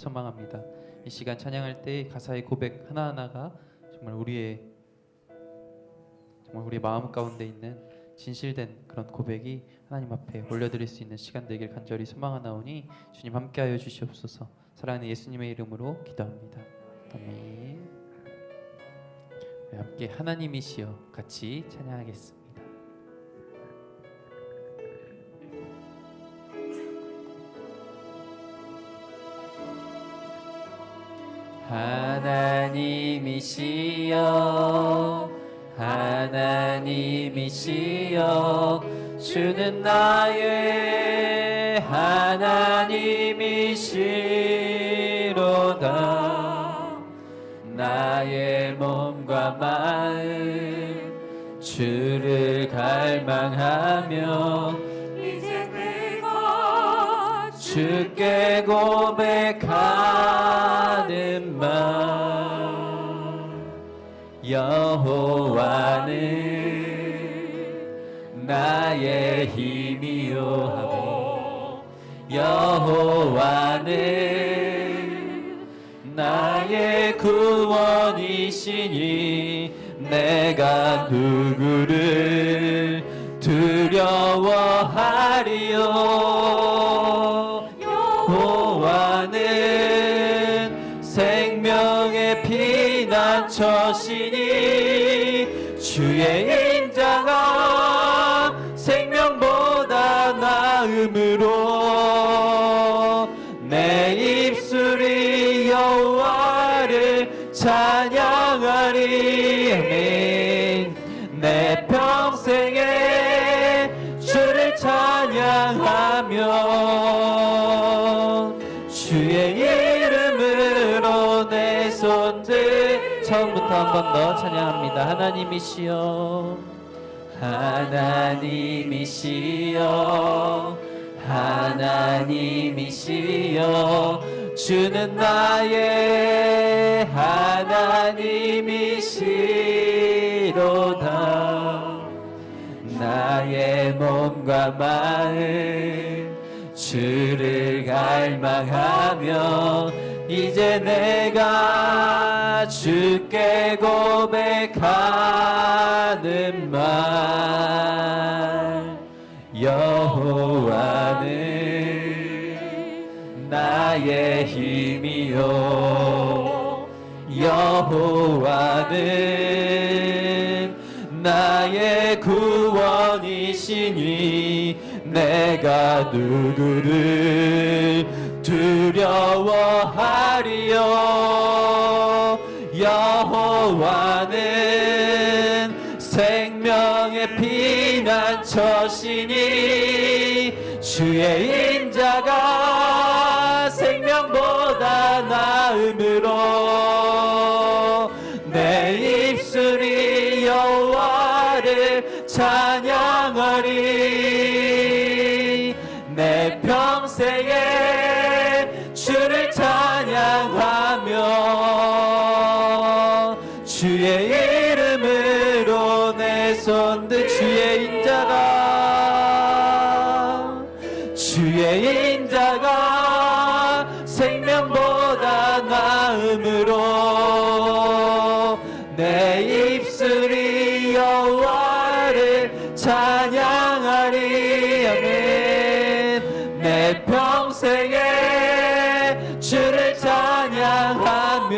소망합니다. 이 시간 찬양할 때 가사의 고백 하나하나가 정말 우리의 마음 가운데 있는 진실된 그런 고백이 하나님 앞에 올려드릴 수 있는 시간 되길 간절히 소망하나오니 주님 함께하여 주시옵소서. 사랑하는 예수님의 이름으로 기도합니다. 아멘. 우리 함께 하나님이시여 같이 찬양하겠습니다. 하나님이시여 하나님이시여 주는 나의 하나님이시로다. 나의 몸과 마음 주를 갈망하며 이제 내가 주께 고백하는 마음. 여호와는 나의 힘이요 하며 여호와는 나의 구원이시니 내가 누구를 두려워하리요. 여호와는 생명의 피난처시니 주의 인자가 생명보다 나음으로 내 입술이 여호와를 찬양하리. 아멘. 내 평생에 주를 찬양하며 주의 이름으로 내 손들. 처음부터 한 번 더 찬양합니다. 하나님이시여 하나님이시여 하나님이시여 주는 나의 하나님이시로다. 나의 몸과 마음 주를 갈망하며 이제 내가 주께 고백하는 말. 여호와는 나의 힘이요 여호와는 나의 구원이시니 내가 누구를 두려워하리요. 여호와는 생명의 피난처시니 주의 인자가 생명보다 나음으로 내 입술이 여호와를 찬양하리. 내 평생에 주를 찬양하며 주의 이름으로 내 손들. 주의 인자가 생명보다 나음으로 내 입술이 여호와를 찬양하리. 아멘. 내 평생에 주를 찬양하며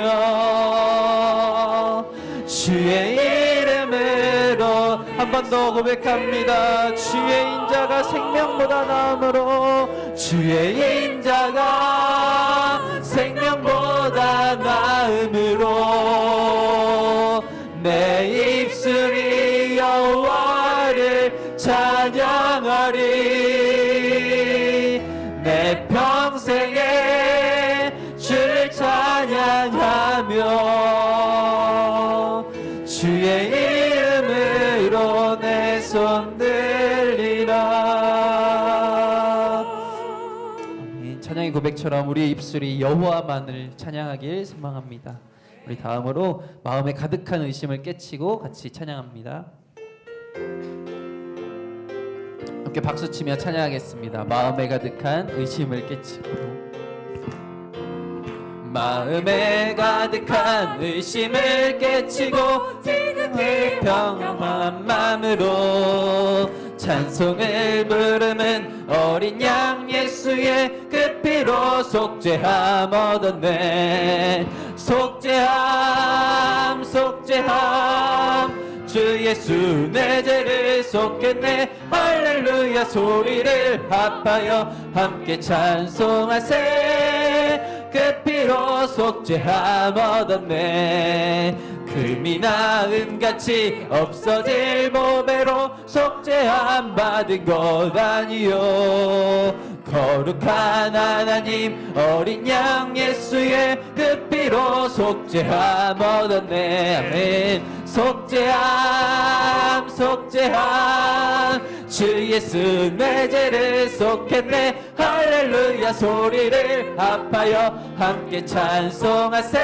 주의 이름으로 한 번 더 고백합니다. 주의 인자가 생명보다 나음으로 주의 인자가 생명보다 나음으로 내 입술이 여호와를 찬양하리. 내 평생에 주를 찬양하며 주의 이름으로 내 손 들리라. 찬양의 고백처럼 우리의 입술이 여호와만을 찬양하길 소망합니다. 우리 다음으로 마음에 가득한 의심을 깨치고 같이 찬양합니다. 함께 박수치며 찬양하겠습니다. 마음에 가득한 의심을 깨치고 마음에 가득한 의심을 깨치고 지금의 평안한 마음으로 찬송을 부르는 어린 양 예수의 그 피로 속죄함 얻었네. 속죄함 속죄함 주 예수 내 죄를 속했네. 할렐루야 소리를 합하여 함께 찬송하세. 그 피로 속죄함 얻었네. 금이나 은같이 없어질 보배로 속죄함 받은 것 아니요. 거룩한 하나님 어린 양 예수의 그 피로 속죄함 얻었네. 아멘. 속죄함 속죄함 주 예수 내 죄를 속했네. 할렐루야 소리를 합하여 함께 찬송하세.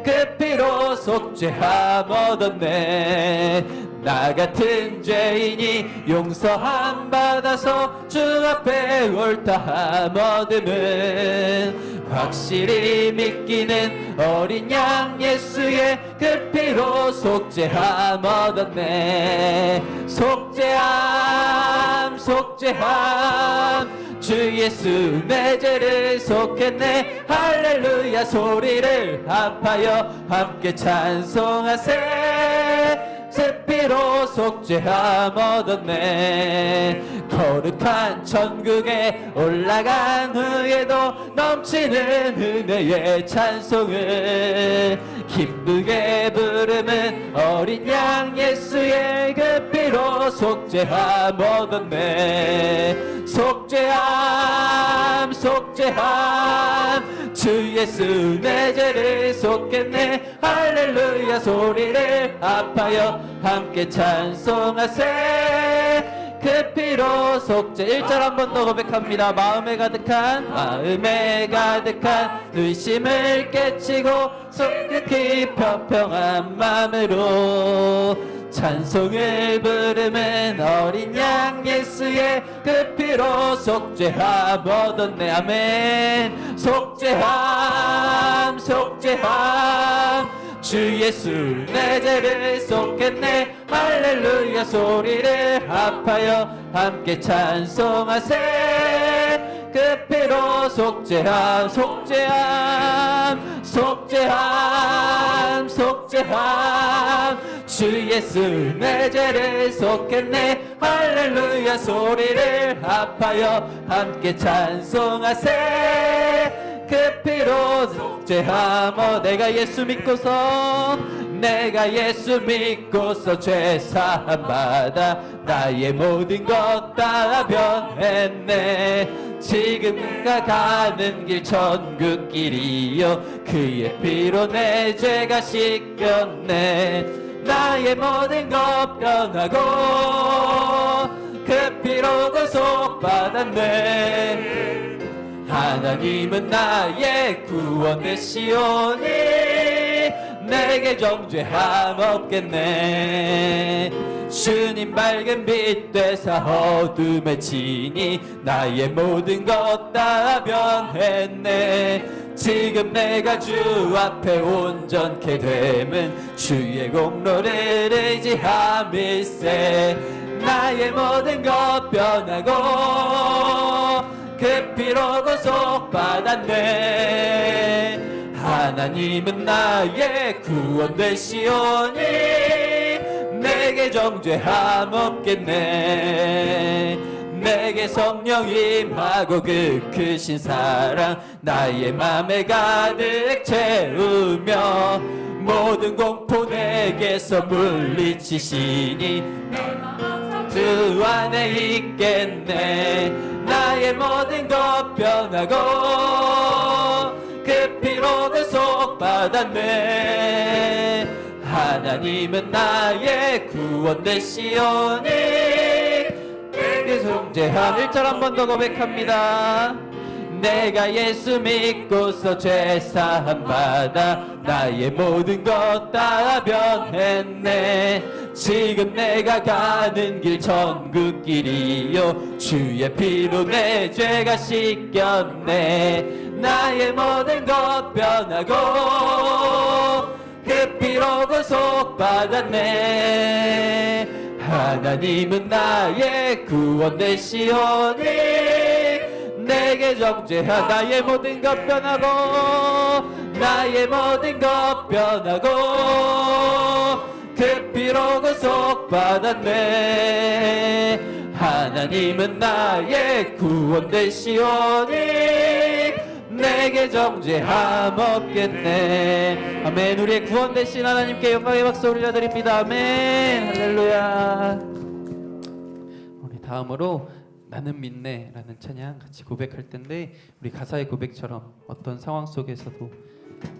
그 피로 속죄함 얻었네. 나 같은 죄인이 용서함 받아서 주 앞에 옳다함 얻음은 확실히 믿기는 어린 양 예수의 그 피로 속죄함 얻었네. 속죄함 속죄함 주 예수 내 죄를 속했네. 할렐루야 소리를 합하여 함께 찬송하세. 새 피로 속죄함 얻었네. 거룩한 천국에 올라간 후에도 넘치는 은혜의 찬송을 기쁘게 부르는 어린 양 예수의 그 피로 속죄함 얻었네. 속죄함 속죄함 주 예수 내 죄를 속했네. 할렐루야 소리를 합하여 함께 찬송하세. 그 피로 속죄. 1절 한 번 더 고백합니다. 마음에 가득한 의심을 깨치고 속히 평평한 마음으로 찬송을 부르는 어린 양 예수의 그 피로 속죄함 얻었네. 아멘. 속죄함 속죄함 주 예수 내 죄를 속했네. 할렐루야 소리를 합하여 함께 찬송하세. 그 피로 속죄함 속죄함 속죄함 속죄함 주 예수 내 죄를 속했네. 할렐루야 소리를 합하여 함께 찬송하세. 그 피로 속죄함 내가 예수 믿고서 죄 사함 받아 나의 모든 것 다 변했네. 지금 내가 가는 길 천국 길이요 그의 피로 내 죄가 씻겼네. 나의 모든 것 변하고 그 피로 구속받았네. 하나님은 나의 구원 되시오니 내게 정죄함 없겠네. 주님 밝은 빛 되사 어둠에 치니 나의 모든 것 다 변했네. 지금 내가 주 앞에 온전케 됨은 주의 공로를 의지함일세. 나의 모든 것 변하고 그 피로 구속받았네. 하나님은 나의 구원 되시오니 내게 정죄함 없겠네. 내게 성령 임하고 그 크신 사랑 나의 맘에 가득 채우며 모든 공포 내게서 물리치시니 주 안에 있겠네. 나의 모든 것 변하고 그 피로 구속받았네. 하나님은 나의 구원 되시오니 내게 정죄함. 1절 한 번 더 고백합니다. 내가 예수 믿고서 죄 사함 받아 나의 모든 것 다 변했네. 지금 내가 가는 길 천국 길이요 주의 피로 내 죄가 씻겼네. 나의 모든 것 것 변하고 그 피로 구속받았네. 하나님은 나의 구원 되시오니 내게 정죄한 나의 모든 것 변하고 나의 모든 것 변하고 그 피로 구속받았네. 하나님은 나의 구원 되시오니 내게 정죄함 없겠네. 아멘. 우리의 구원 되신 하나님께 영광의 박수 올려드립니다. 아멘. 할렐루야. 우리 다음으로 나는 믿네 라는 찬양 같이 고백할 텐데, 우리 가사의 고백처럼 어떤 상황 속에서도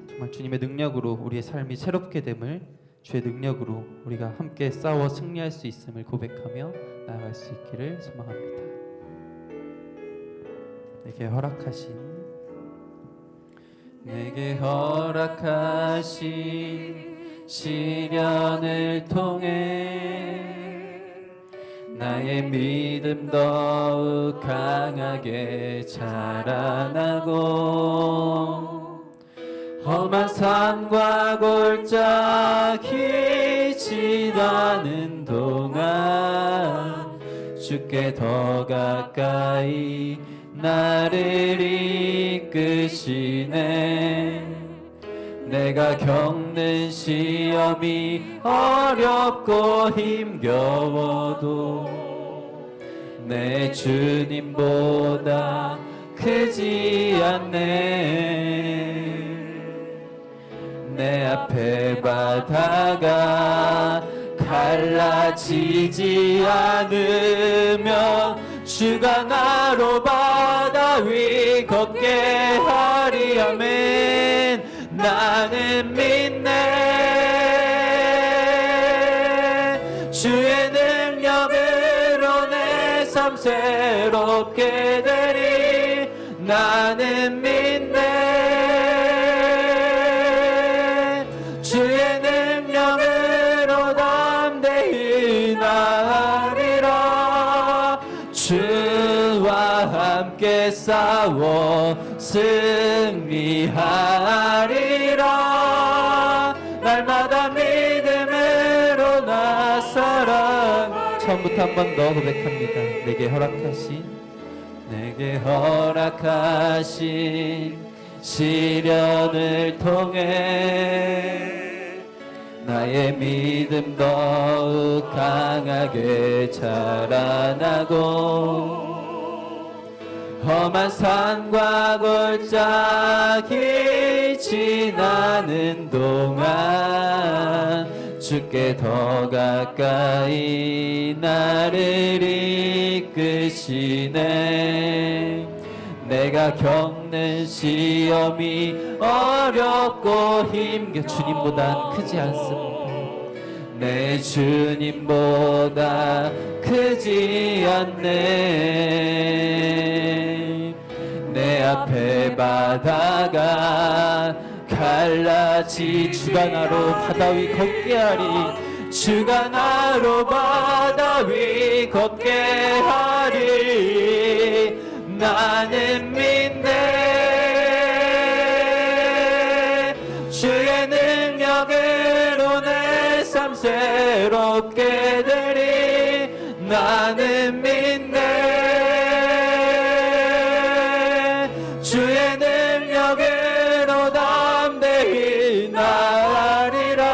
정말 주님의 능력으로 우리의 삶이 새롭게 됨을, 주의 능력으로 우리가 함께 싸워 승리할 수 있음을 고백하며 나아갈 수 있기를 소망합니다. 내게 허락하신 시련을 통해 나의 믿음 더욱 강하게 자라나고 험한 산과 골짜기 지나는 동안 주께 더 가까이 나를 이끄시네. 내가 겪는 시험이 어렵고 힘겨워도 내 주님보다 크지 않네. 내 앞에 바다가 갈라지지 않으면 주가 나로 바다 위 걷게 하리. 아멘. 나는 믿네. 주의 능력으로 내 삶 새롭게 되리. 나는 믿네. 주의 능력으로 담대히 나아가리라. 주와 함께 싸워 승리하리라. 날마다 믿음으로 나 살아. 처음부터 한 번 더 고백합니다. 내게 허락하신 시련을 통해 나의 믿음 더욱 강하게 자라나고 험한 산과 골짜기 지나는 동안 주께 더 가까이 나를 이끄시네. 내가 겪는 시험이 어렵고 주님보다 크지 않습니다. 내 주님보다 크지 않네. 내 앞에 바다가 주가 나로 바다 위 걷게 하리. 주가 나로 바다 위 걷게 하리. 나는 믿네. 주의 능력으로 내 삶 새롭게 되리. 나는 믿네. 주의 능력으로 담대히 나아가리라.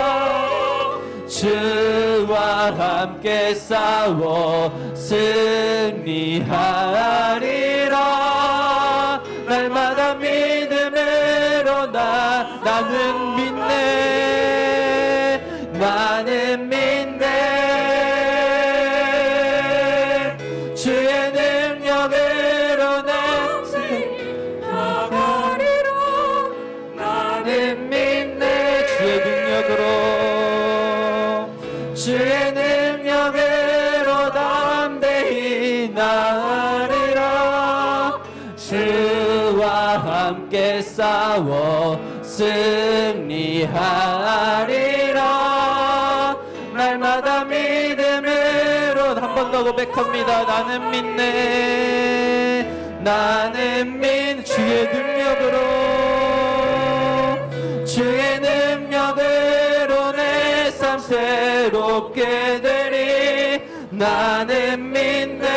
주와 함께 싸워 승리하리라. 날마다 믿음으로 나는 믿네. 나는 믿네. 주의 능력으로 나아가리라. 나는 믿네. 주의 능력으로 담대히 나아가리라. 주와 함께 싸워 승리하리라. 날마다 믿음으로 한 번 더 고백합니다. 나는 믿네. 나는 주의 능력으로 주의 능력으로 내 삶 새롭게 되리 나는 믿네.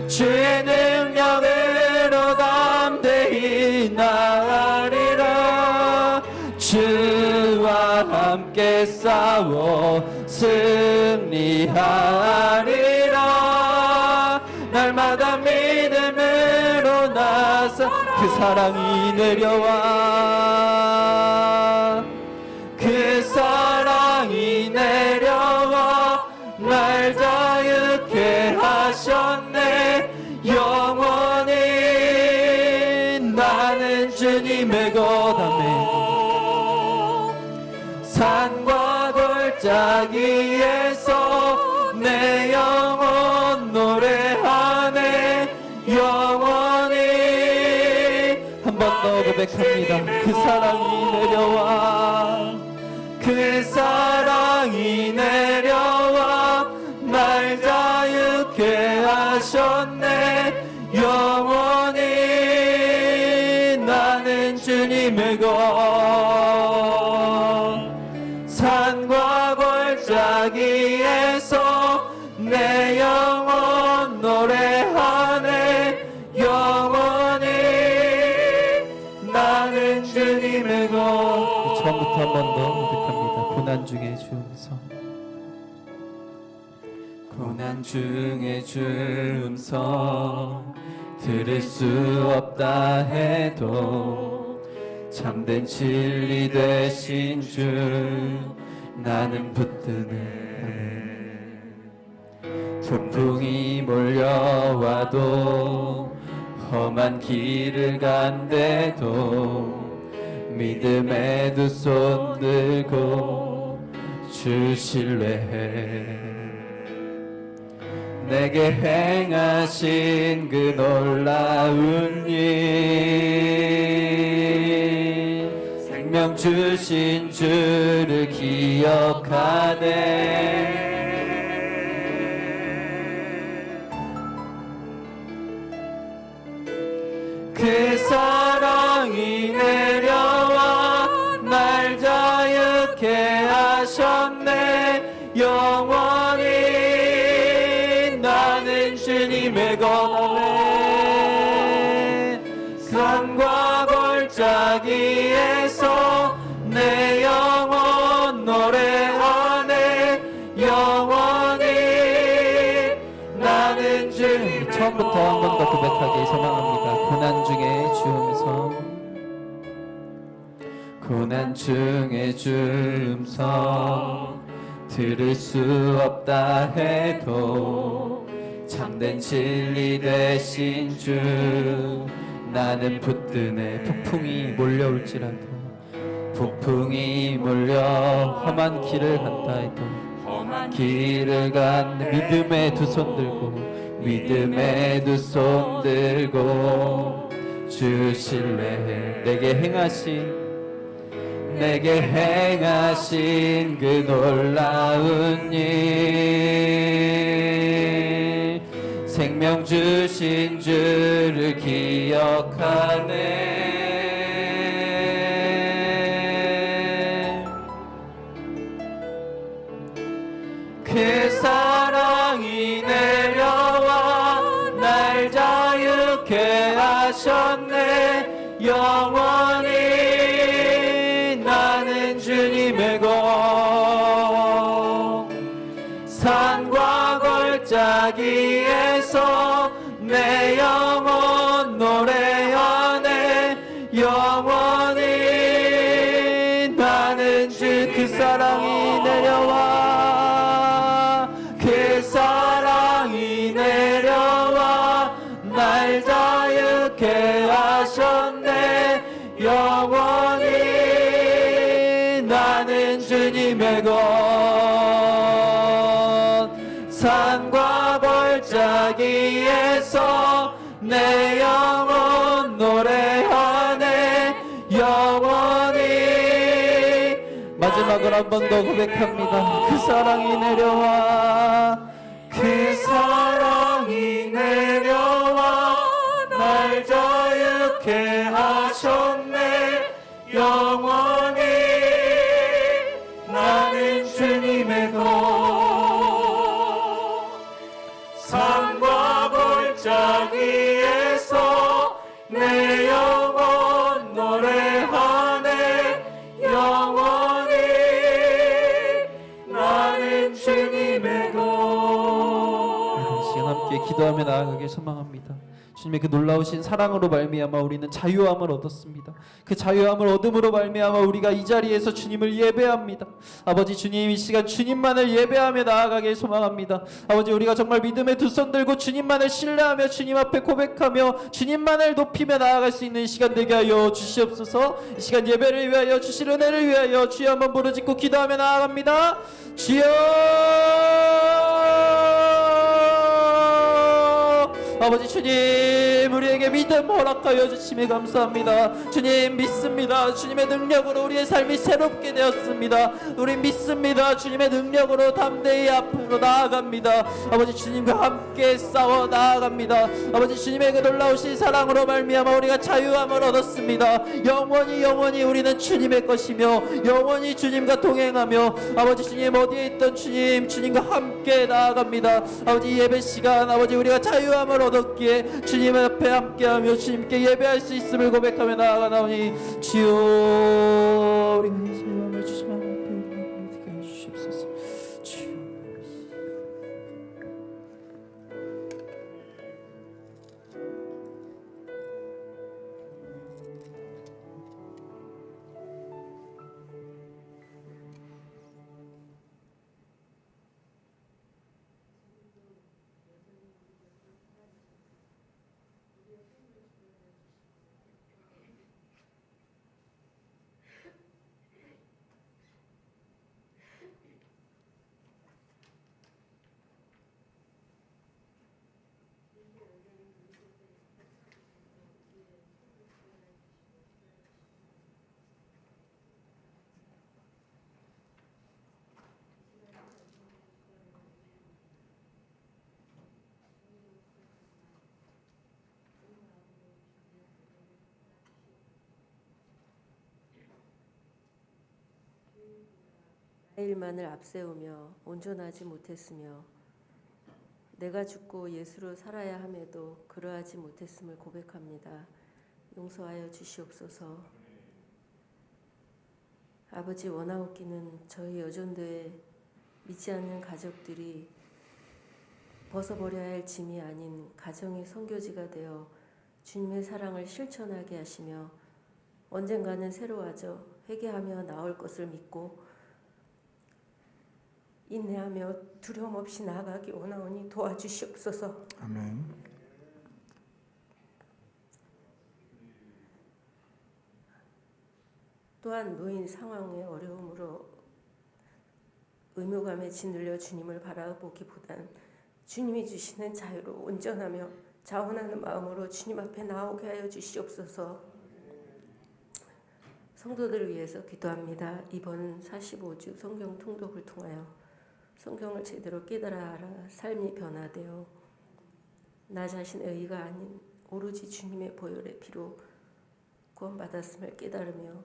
주의 능력으로 담대히 나아가리라. 주와 함께 싸워 승리하리라. 날마다 믿음으로 나서 그 사랑이 내려와. 그 사랑이 내려와 날 자유케 하셨네. 영원히 나는 주님의 것. 아멘. 산과 골짜기에서 내 영혼 노래하네. 영원히 한 번 더 고백합니다. 그 사랑이 내려와. 그 사랑이 내려와 날 자유케 하셨네. 영원히 나는 주님의 것. 산과 골짜기에서 내 영혼 노래하네. 영원히 나는 주님의 것. 처음부터 한 번 더 고백합니다. 고난 중에 주음성. 고난 중에 주음성 들을 수 없다 해도 참된 진리 되신 주 나는 붙드네. 폭풍이 몰려와도 험한 길을 간대도 믿음의 두 손 들고 주 신뢰해. 내게 행하신 그 놀라운 일 생명 주신 주를 기억하네. 그 사랑이 내려와 날 자유케 하셨네. 영원히 나는 주님의 것. 산과 골짜기에서 내 영혼 노래하네. 영원히 나는 주님. 처음부터 한 번 더 고백하기 소망합니다. 고난 중에 주음성. 고난 중에 주음성 들을 수 없다 해도 참된 진리 되신 주 나는 붙드네. 폭풍이 몰려올지라도 폭풍이 몰려 험한 길을 간다 해도 길을 간 믿음의 두 손 들고 믿음의 두 손 들고 주 신뢰해. 내게 행하신 그 놀라운 일 생명 주신 주를 기억하네. 그 사랑이 내려와 날 자유케 하셨네. 영원히 나는 주님의 것. 산과 골짜기에서 내 영혼 노래하네. 영원히 나는 주. 그 사랑이 내려와. 그 사랑이 내려와 날 자유케 하셨네. 영원히 나는 주님의 것. 산과 골짜기에서 내 영혼 노래하네. 영원히. 마지막으로 한 번 더 고백합니다. 그 사랑이 내려와. 그 사랑이 내려와 날 자유케 하셨네. 영원히 나는 주님의 것 산과 골짜기에서 내 영혼 노래하네 영원히 나는 주님의 것 시간 함께 기도하며 나아가길 소망합니다. 주님의 그 놀라우신 사랑으로 말미암아 우리는 자유함을 얻었습니다. 그 자유함을 얻음으로 말미암아 우리가 이 자리에서 주님을 예배합니다. 아버지 주님, 이 시간 주님만을 예배하며 나아가길 소망합니다. 아버지 우리가 정말 믿음의 두 손 들고 주님만을 신뢰하며 주님 앞에 고백하며 주님만을 높이며 나아갈 수 있는 시간 되게 하여 주시옵소서. 이 시간 예배를 위하여 주실 은혜를 위하여 주여 한번 부르짖고 기도하며 나아갑니다. 주여 아버지 주님, 우리에게 믿음 허락하여 주심에 감사합니다. 주님 믿습니다. 주님의 능력으로 우리의 삶이 새롭게 되었습니다. 우리 믿습니다. 주님의 능력으로 담대히 앞으로 나아갑니다. 아버지 주님과 함께 싸워 나아갑니다. 아버지 주님의 그 놀라우신 사랑으로 말미암아 우리가 자유함을 얻었습니다. 영원히 우리는 주님의 것이며 영원히 주님과 동행하며 아버지 주님 어디에 있던 주님과 함께 나아갑니다. 아버지 예배 시간 아버지 우리가 자유함을 얻었기에 주님 앞에 함께하며 주님께 예배할 수 있음을 고백하며 나아가나오니 주여 우리가 자유함을 주시면 함께 주시옵소서. 주여 일만을 앞세우며 온전하지 못했으며 내가 죽고 예수로 살아야 함에도 그러하지 못했음을 고백합니다. 용서하여 주시옵소서. 아버지 원하옵기는 저희 여전도에 믿지 않는 가족들이 벗어버려야 할 짐이 아닌 가정의 선교지가 되어 주님의 사랑을 실천하게 하시며 언젠가는 새로워져 회개하며 나올 것을 믿고 인내하며 두려움 없이 나아가기 원하오니 도와주시옵소서. 아멘. 또한 노인 상황의 어려움으로 의무감에 짓눌려 주님을 바라보기보단 주님이 주시는 자유로 온전하며 자원하는 마음으로 주님 앞에 나오게 하여 주시옵소서. 성도들을 위해서 기도합니다. 이번 45주 성경 통독을 통하여 성경을 제대로 깨달아 알아 삶이 변화되어 나 자신의 의가 아닌 오로지 주님의 보혈의 피로 구원받았음을 깨달으며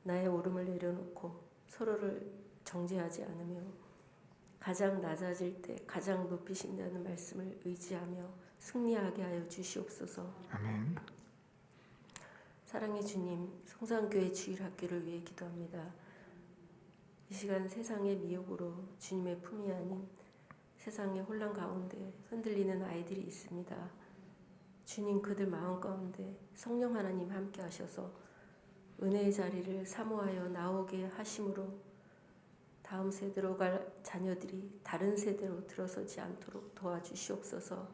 나의 오름을 내려놓고 서로를 정죄하지 않으며 가장 낮아질 때 가장 높이신다는 말씀을 의지하며 승리하게 하여 주시옵소서. 아멘. 사랑의 주님, 성산교회 주일학교를 위해 기도합니다. 이 시간 세상의 미혹으로 주님의 품이 아닌 세상의 혼란 가운데 흔들리는 아이들이 있습니다. 주님 그들 마음 가운데 성령 하나님 함께 하셔서 은혜의 자리를 사모하여 나오게 하심으로 다음 세대로 갈 자녀들이 다른 세대로 들어서지 않도록 도와주시옵소서.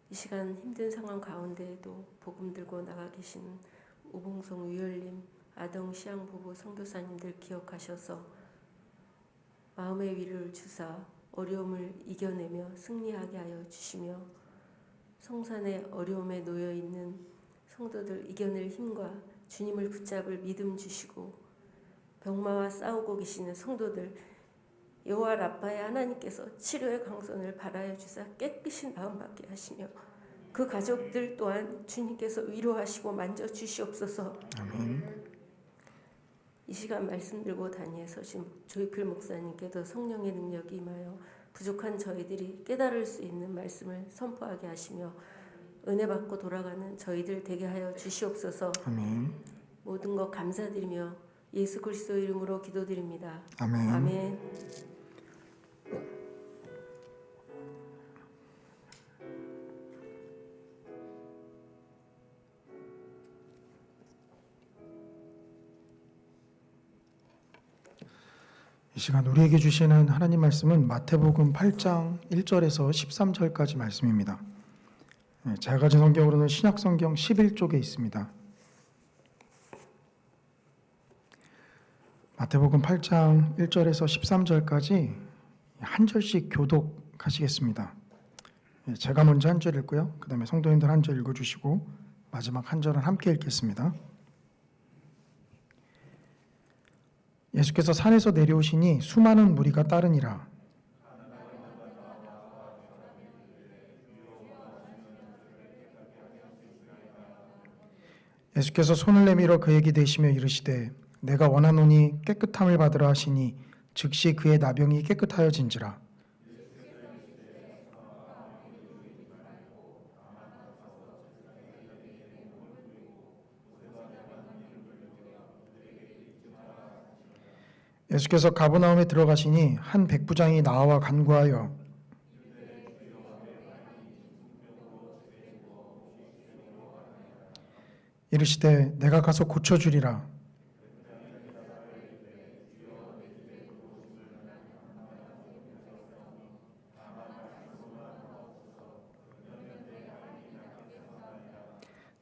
이 시간 힘든 상황 가운데에도 복음 들고 나가 계신 우봉송 유열님, 아동 시양 부부 선교사님들 기억하셔서 마음의 위로를 주사 어려움을 이겨내며 승리하게 하여 주시며 성산의 어려움에 놓여 있는 성도들 이겨낼 힘과 주님을 붙잡을 믿음 주시고 병마와 싸우고 계시는 성도들 여호와 라파의 하나님께서 치료의 강선을 발하여 주사 깨끗이 나음받게 하시며 그 가족들 또한 주님께서 위로하시고 만져주시옵소서. 아멘. 이 시간 말씀 들고 단위에 서신 조이필 목사님께도 성령의 능력이 임하여 부족한 저희들이 깨달을 수 있는 말씀을 선포하게 하시며 은혜 받고 돌아가는 저희들 되게 하여 주시옵소서. 아멘. 모든 것 감사드리며 예수 그리스도 이름으로 기도드립니다. 아멘. 아멘. 이 시간 우리에게 주시는 하나님 말씀은 마태복음 8장 1절에서 13절까지 말씀입니다. 제가 가진 성경으로는 신약 성경 11쪽에 있습니다. 마태복음 8장 1절에서 13절까지 한 절씩 교독하시겠습니다. 제가 먼저 한 절 읽고요. 그 다음에 성도님들 한 절 읽어주시고 마지막 한 절은 함께 읽겠습니다. 예수께서 산에서 내려오시니 수많은 무리가 따르니라. 예수께서 손을 내밀어 그에게 대시며 이르시되 내가 원하노니 깨끗함을 받으라 하시니 즉시 그의 나병이 깨끗하여진지라. 예수께서 가버나움에 들어가시니 한 백부장이 나와 간구하여 이르시되 내가 가서 고쳐주리라.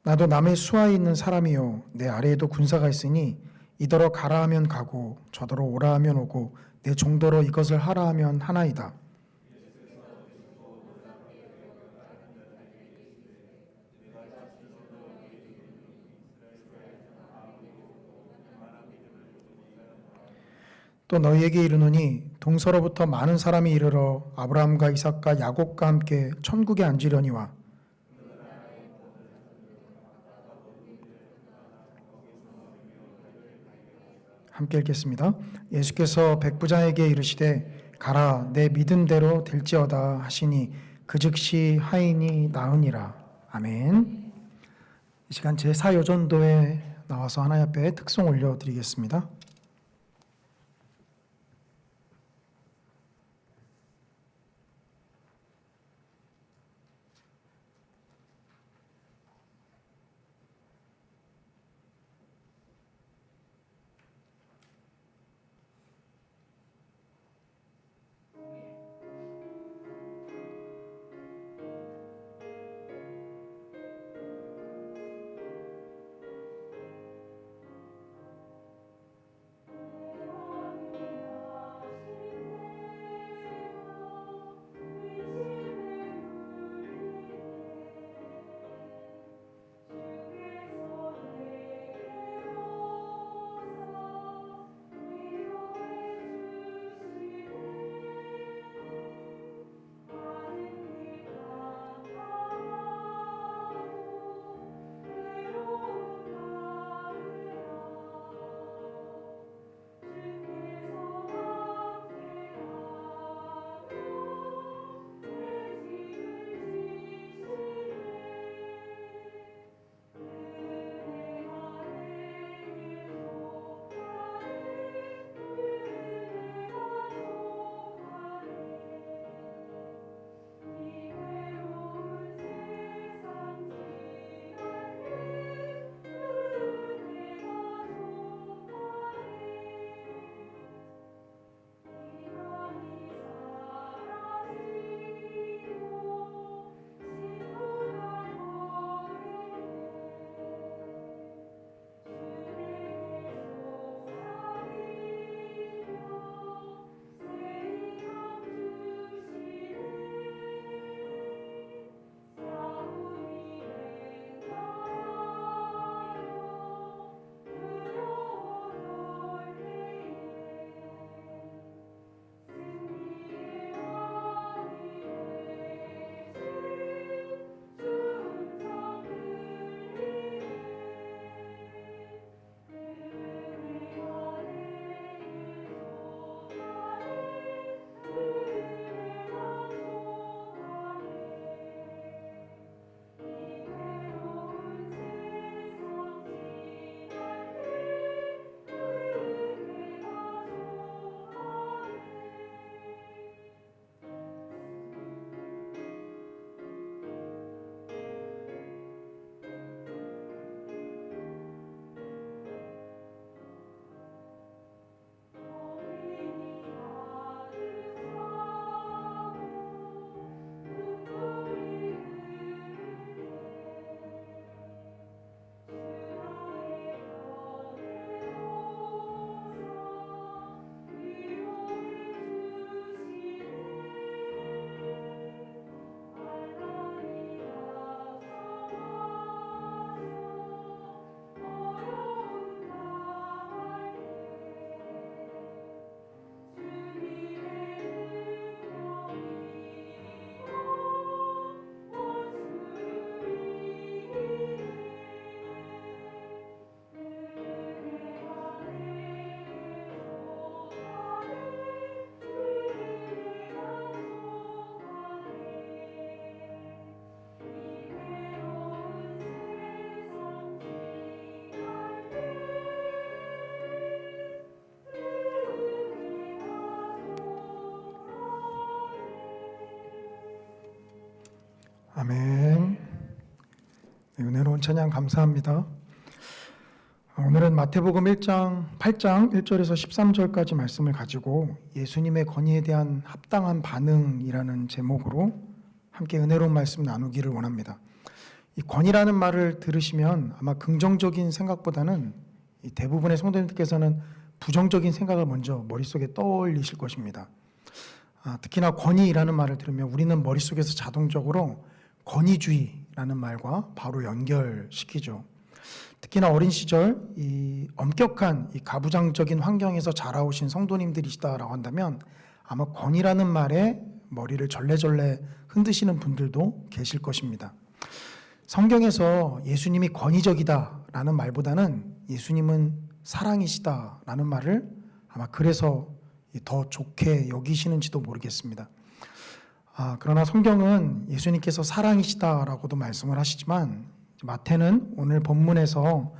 나도 남의 수하에 있는 사람이요 내 아래에도 군사가 있으니 이더러 가라 하면 가고 저더러 오라 하면 오고 내 종더러 이것을 하라 하면 하나이다. 또 너희에게 이르노니 동서로부터 많은 사람이 이르러 아브라함과 이삭과 야곱과 함께 천국에 앉으려니와 함께 읽겠습니다. 예수께서 백부장에게 이르시되 가라 내 믿음대로 될지어다 하시니 그 즉시 하인이 나으니라. 아멘. 이 시간 제4요전도에 나와서 하나님 앞에 특송 올려드리겠습니다. 아멘. 네, 은혜로운 찬양 감사합니다. 오늘은 마태복음 1장 8장 1절에서 13절까지 말씀을 가지고 예수님의 권위에 대한 합당한 반응이라는 제목으로 함께 은혜로운 말씀 나누기를 원합니다. 이 권위라는 말을 들으시면 아마 긍정적인 생각보다는 이 대부분의 성도님들께서는 부정적인 생각을 먼저 머릿속에 떠올리실 것입니다. 특히나 권위라는 말을 들으면 우리는 머릿속에서 자동적으로 권위주의라는 말과 바로 연결시키죠. 특히나 어린 시절 이 엄격한 이 가부장적인 환경에서 자라오신 성도님들이시다라고 한다면 아마 권위라는 말에 머리를 절레절레 흔드시는 분들도 계실 것입니다. 성경에서 예수님이 권위적이다라는 말보다는 예수님은 사랑이시다라는 말을 아마 그래서 더 좋게 여기시는지도 모르겠습니다. 그러나 성경은 예수님께서 사랑이시다라고도 말씀을 하시지만 마태는 오늘 본문에서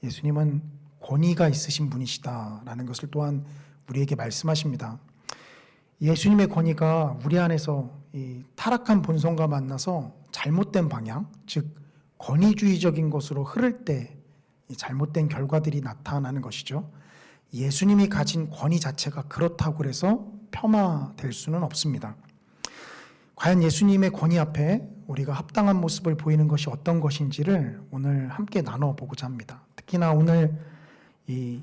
예수님은 권위가 있으신 분이시다라는 것을 또한 우리에게 말씀하십니다. 예수님의 권위가 우리 안에서 이 타락한 본성과 만나서 잘못된 방향, 즉 권위주의적인 것으로 흐를 때 이 잘못된 결과들이 나타나는 것이죠. 예수님이 가진 권위 자체가 그렇다고 해서 폄하될 수는 없습니다. 과연 예수님의 권위 앞에 우리가 합당한 모습을 보이는 것이 어떤 것인지를 오늘 함께 나눠보고자 합니다. 특히나 오늘 이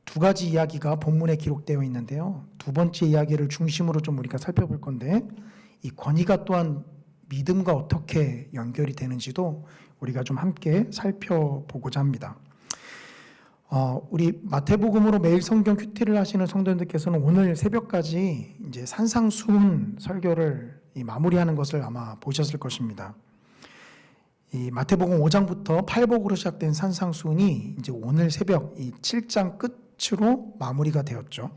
두 가지 이야기가 본문에 기록되어 있는데요. 두 번째 이야기를 중심으로 좀 우리가 살펴볼 건데 이 권위가 또한 믿음과 어떻게 연결이 되는지도 우리가 좀 함께 살펴보고자 합니다. 우리 마태복음으로 매일 성경 큐티를 하시는 성도님들께서는 오늘 새벽까지 이제 산상수훈 설교를 마무리하는 것을 아마 보셨을 것입니다. 이 마태복음 5장부터 8복으로 시작된 산상수훈이 이제 오늘 새벽 이 7장 끝으로 마무리가 되었죠.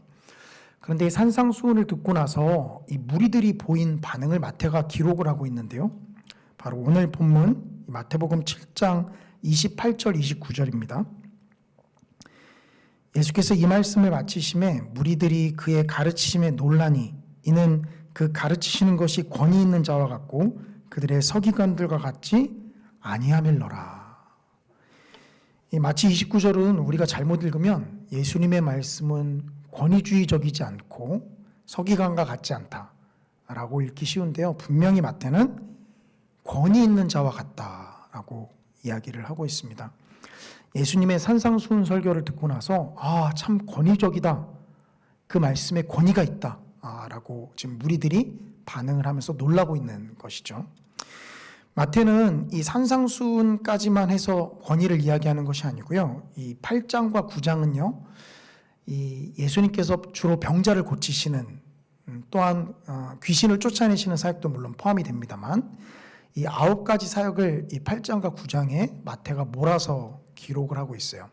그런데 이 산상수훈을 듣고 나서 이 무리들이 보인 반응을 마태가 기록을 하고 있는데요. 바로 오늘 본문 마태복음 7장 28절 29절입니다. 예수께서 이 말씀을 마치심에 무리들이 그의 가르치심에 놀라니 이는 그 가르치시는 것이 권위 있는 자와 같고 그들의 서기관들과 같지 아니함일러라. 마치 29절은 우리가 잘못 읽으면 예수님의 말씀은 권위주의적이지 않고 서기관과 같지 않다라고 읽기 쉬운데요. 분명히 마태는 권위 있는 자와 같다라고 이야기를 하고 있습니다. 예수님의 산상수훈 설교를 듣고 나서 참 권위적이다. 그 말씀에 권위가 있다. 라고 지금 무리들이 반응을 하면서 놀라고 있는 것이죠. 마태는 이 산상수훈까지만 해서 권위를 이야기하는 것이 아니고요. 이 8장과 9장은요. 이 예수님께서 주로 병자를 고치시는 또한 귀신을 쫓아내시는 사역도 물론 포함이 됩니다만 이 9가지 사역을 이 8장과 9장에 마태가 몰아서 기록을 하고 있어요.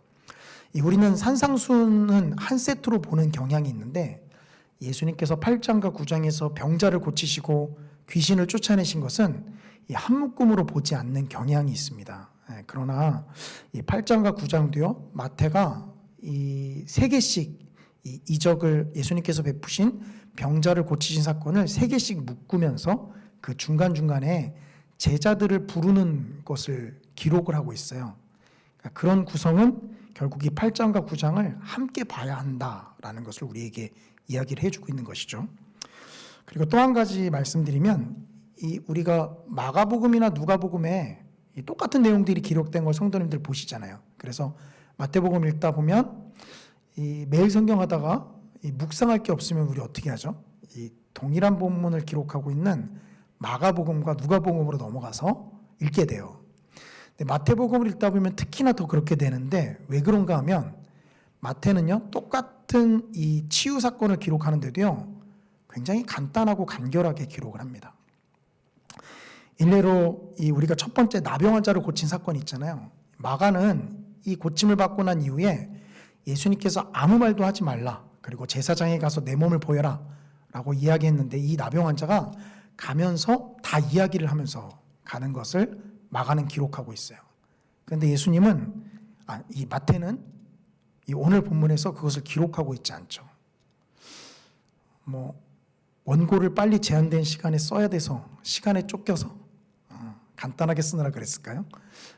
우리는 산상수훈은 한 세트로 보는 경향이 있는데 예수님께서 8장과 9장에서 병자를 고치시고 귀신을 쫓아내신 것은 한 묶음으로 보지 않는 경향이 있습니다. 그러나 이 8장과 9장도요. 마태가 이 3개씩 이 이적을 예수님께서 베푸신 병자를 고치신 사건을 3개씩 묶으면서 그 중간중간에 제자들을 부르는 것을 기록을 하고 있어요. 그런 구성은 결국 이 8장과 9장을 함께 봐야 한다라는 것을 우리에게 이야기를 해주고 있는 것이죠. 그리고 또 한 가지 말씀드리면 이 우리가 마가복음이나 누가복음에 이 똑같은 내용들이 기록된 걸 성도님들 보시잖아요. 그래서 마태복음 읽다 보면 이 매일 성경하다가 이 묵상할 게 없으면 우리 어떻게 하죠? 이 동일한 본문을 기록하고 있는 마가복음과 누가복음으로 넘어가서 읽게 돼요. 근데 마태복음을 읽다 보면 특히나 더 그렇게 되는데 왜 그런가 하면 마태는요 똑같은 이 치유 사건을 기록하는데도요 굉장히 간단하고 간결하게 기록을 합니다. 일례로 이 우리가 첫 번째 나병 환자를 고친 사건이 있잖아요. 마가는 이 고침을 받고 난 이후에 예수님께서 아무 말도 하지 말라. 그리고 제사장에 가서 내 몸을 보여라. 라고 이야기했는데 이 나병 환자가 가면서 다 이야기를 하면서 가는 것을 마가는 기록하고 있어요. 그런데 예수님은 이 마태는 이 오늘 본문에서 그것을 기록하고 있지 않죠. 원고를 빨리 제한된 시간에 써야 돼서 시간에 쫓겨서 간단하게 쓰느라 그랬을까요?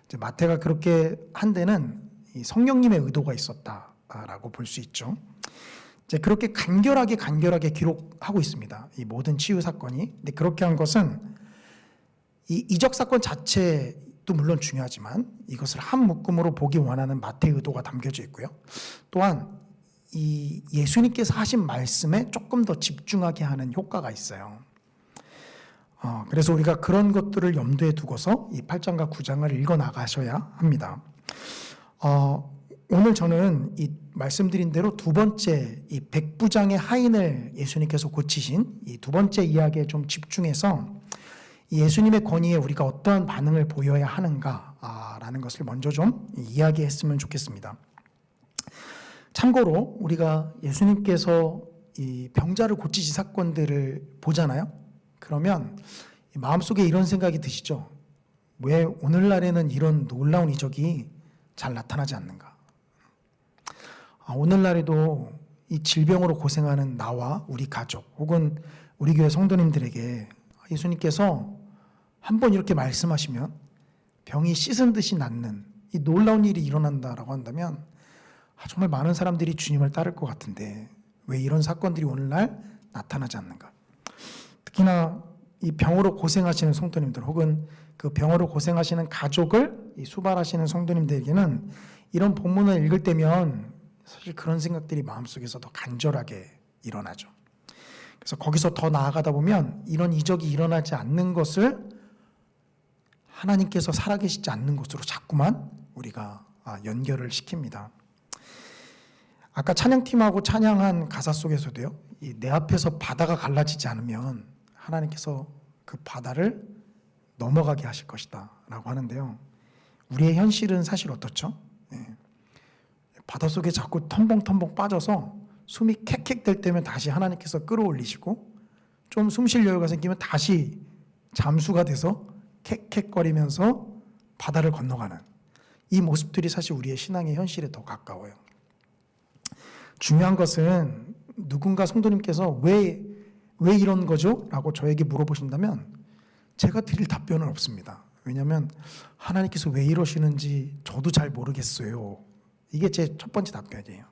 이제 마태가 그렇게 한 데는 이 성령님의 의도가 있었다라고 볼 수 있죠. 이제 그렇게 간결하게 기록하고 있습니다. 이 모든 치유 사건이. 근데 그렇게 한 것은 이 이적 사건 자체도 물론 중요하지만 이것을 한 묶음으로 보기 원하는 마태의 의도가 담겨져 있고요. 또한 이 예수님께서 하신 말씀에 조금 더 집중하게 하는 효과가 있어요. 그래서 우리가 그런 것들을 염두에 두고서 이 8장과 9장을 읽어 나가셔야 합니다. 오늘 저는 이 말씀드린 대로 두 번째 이 백부장의 하인을 예수님께서 고치신 이 두 번째 이야기에 좀 집중해서 예수님의 권위에 우리가 어떠한 반응을 보여야 하는가라는 것을 먼저 좀 이야기했으면 좋겠습니다. 참고로 우리가 예수님께서 이 병자를 고치신 사건들을 보잖아요. 그러면 마음속에 이런 생각이 드시죠? 왜 오늘날에는 이런 놀라운 이적이 잘 나타나지 않는가? 오늘날에도 이 질병으로 고생하는 나와 우리 가족 혹은 우리 교회 성도님들에게 예수님께서 한번 이렇게 말씀하시면 병이 씻은 듯이 낫는 이 놀라운 일이 일어난다라고 한다면 정말 많은 사람들이 주님을 따를 것 같은데 왜 이런 사건들이 오늘날 나타나지 않는가? 특히나 이 병으로 고생하시는 성도님들 혹은 그 병으로 고생하시는 가족을 수발하시는 성도님들에게는 이런 본문을 읽을 때면 사실 그런 생각들이 마음속에서 더 간절하게 일어나죠. 그래서 거기서 더 나아가다 보면 이런 이적이 일어나지 않는 것을 하나님께서 살아계시지 않는 것으로 자꾸만 우리가 연결을 시킵니다. 아까 찬양팀하고 찬양한 가사 속에서도요, 내 앞에서 바다가 갈라지지 않으면 하나님께서 그 바다를 넘어가게 하실 것이다 라고 하는데요, 우리의 현실은 사실 어떻죠? 바닷속에 자꾸 텀벙텀벙 빠져서 숨이 캑캑 될 때면 다시 하나님께서 끌어올리시고 좀 숨 쉴 여유가 생기면 다시 잠수가 돼서 캑캑거리면서 바다를 건너가는 이 모습들이 사실 우리의 신앙의 현실에 더 가까워요. 중요한 것은 누군가 성도님께서 왜 이런 거죠? 라고 저에게 물어보신다면 제가 드릴 답변은 없습니다. 왜냐하면 하나님께서 왜 이러시는지 저도 잘 모르겠어요. 이게 제 첫 번째 답변이에요.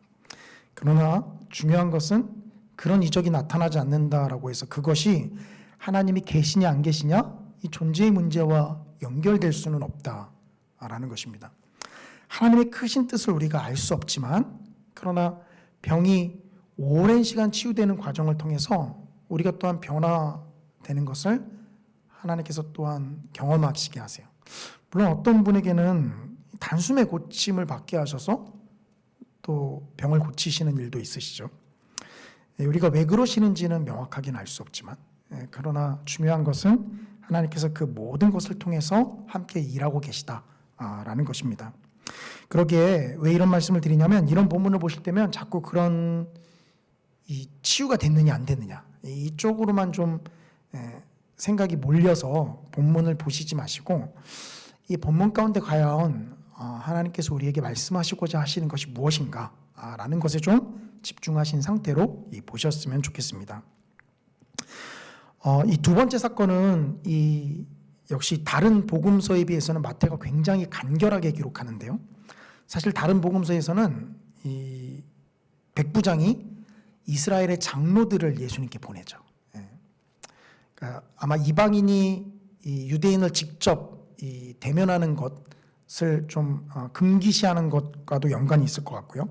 그러나 중요한 것은 그런 이적이 나타나지 않는다라고 해서 그것이 하나님이 계시냐 안 계시냐 이 존재의 문제와 연결될 수는 없다라는 것입니다. 하나님의 크신 뜻을 우리가 알 수 없지만 그러나 병이 오랜 시간 치유되는 과정을 통해서 우리가 또한 변화되는 것을 하나님께서 또한 경험하시게 하세요. 물론 어떤 분에게는 단숨에 고침을 받게 하셔서 또 병을 고치시는 일도 있으시죠. 우리가 왜 그러시는지는 명확하게는 알 수 없지만 그러나 중요한 것은 하나님께서 그 모든 것을 통해서 함께 일하고 계시다라는 것입니다. 그러기에 왜 이런 말씀을 드리냐면 이런 본문을 보실 때면 자꾸 그런 이 치유가 됐느냐 안 됐느냐 이쪽으로만 좀 생각이 몰려서 본문을 보시지 마시고 이 본문 가운데 과연 하나님께서 우리에게 말씀하시고자 하시는 것이 무엇인가 라는 것에 좀 집중하신 상태로 보셨으면 좋겠습니다. 이 두 번째 사건은 역시 다른 복음서에 비해서는 마태가 굉장히 간결하게 기록하는데요. 사실 다른 복음서에서는 이 백부장이 이스라엘의 장로들을 예수님께 보내죠. 그러니까 아마 이방인이 이 유대인을 직접 대면하는 것을 좀 금기시하는 것과도 연관이 있을 것 같고요.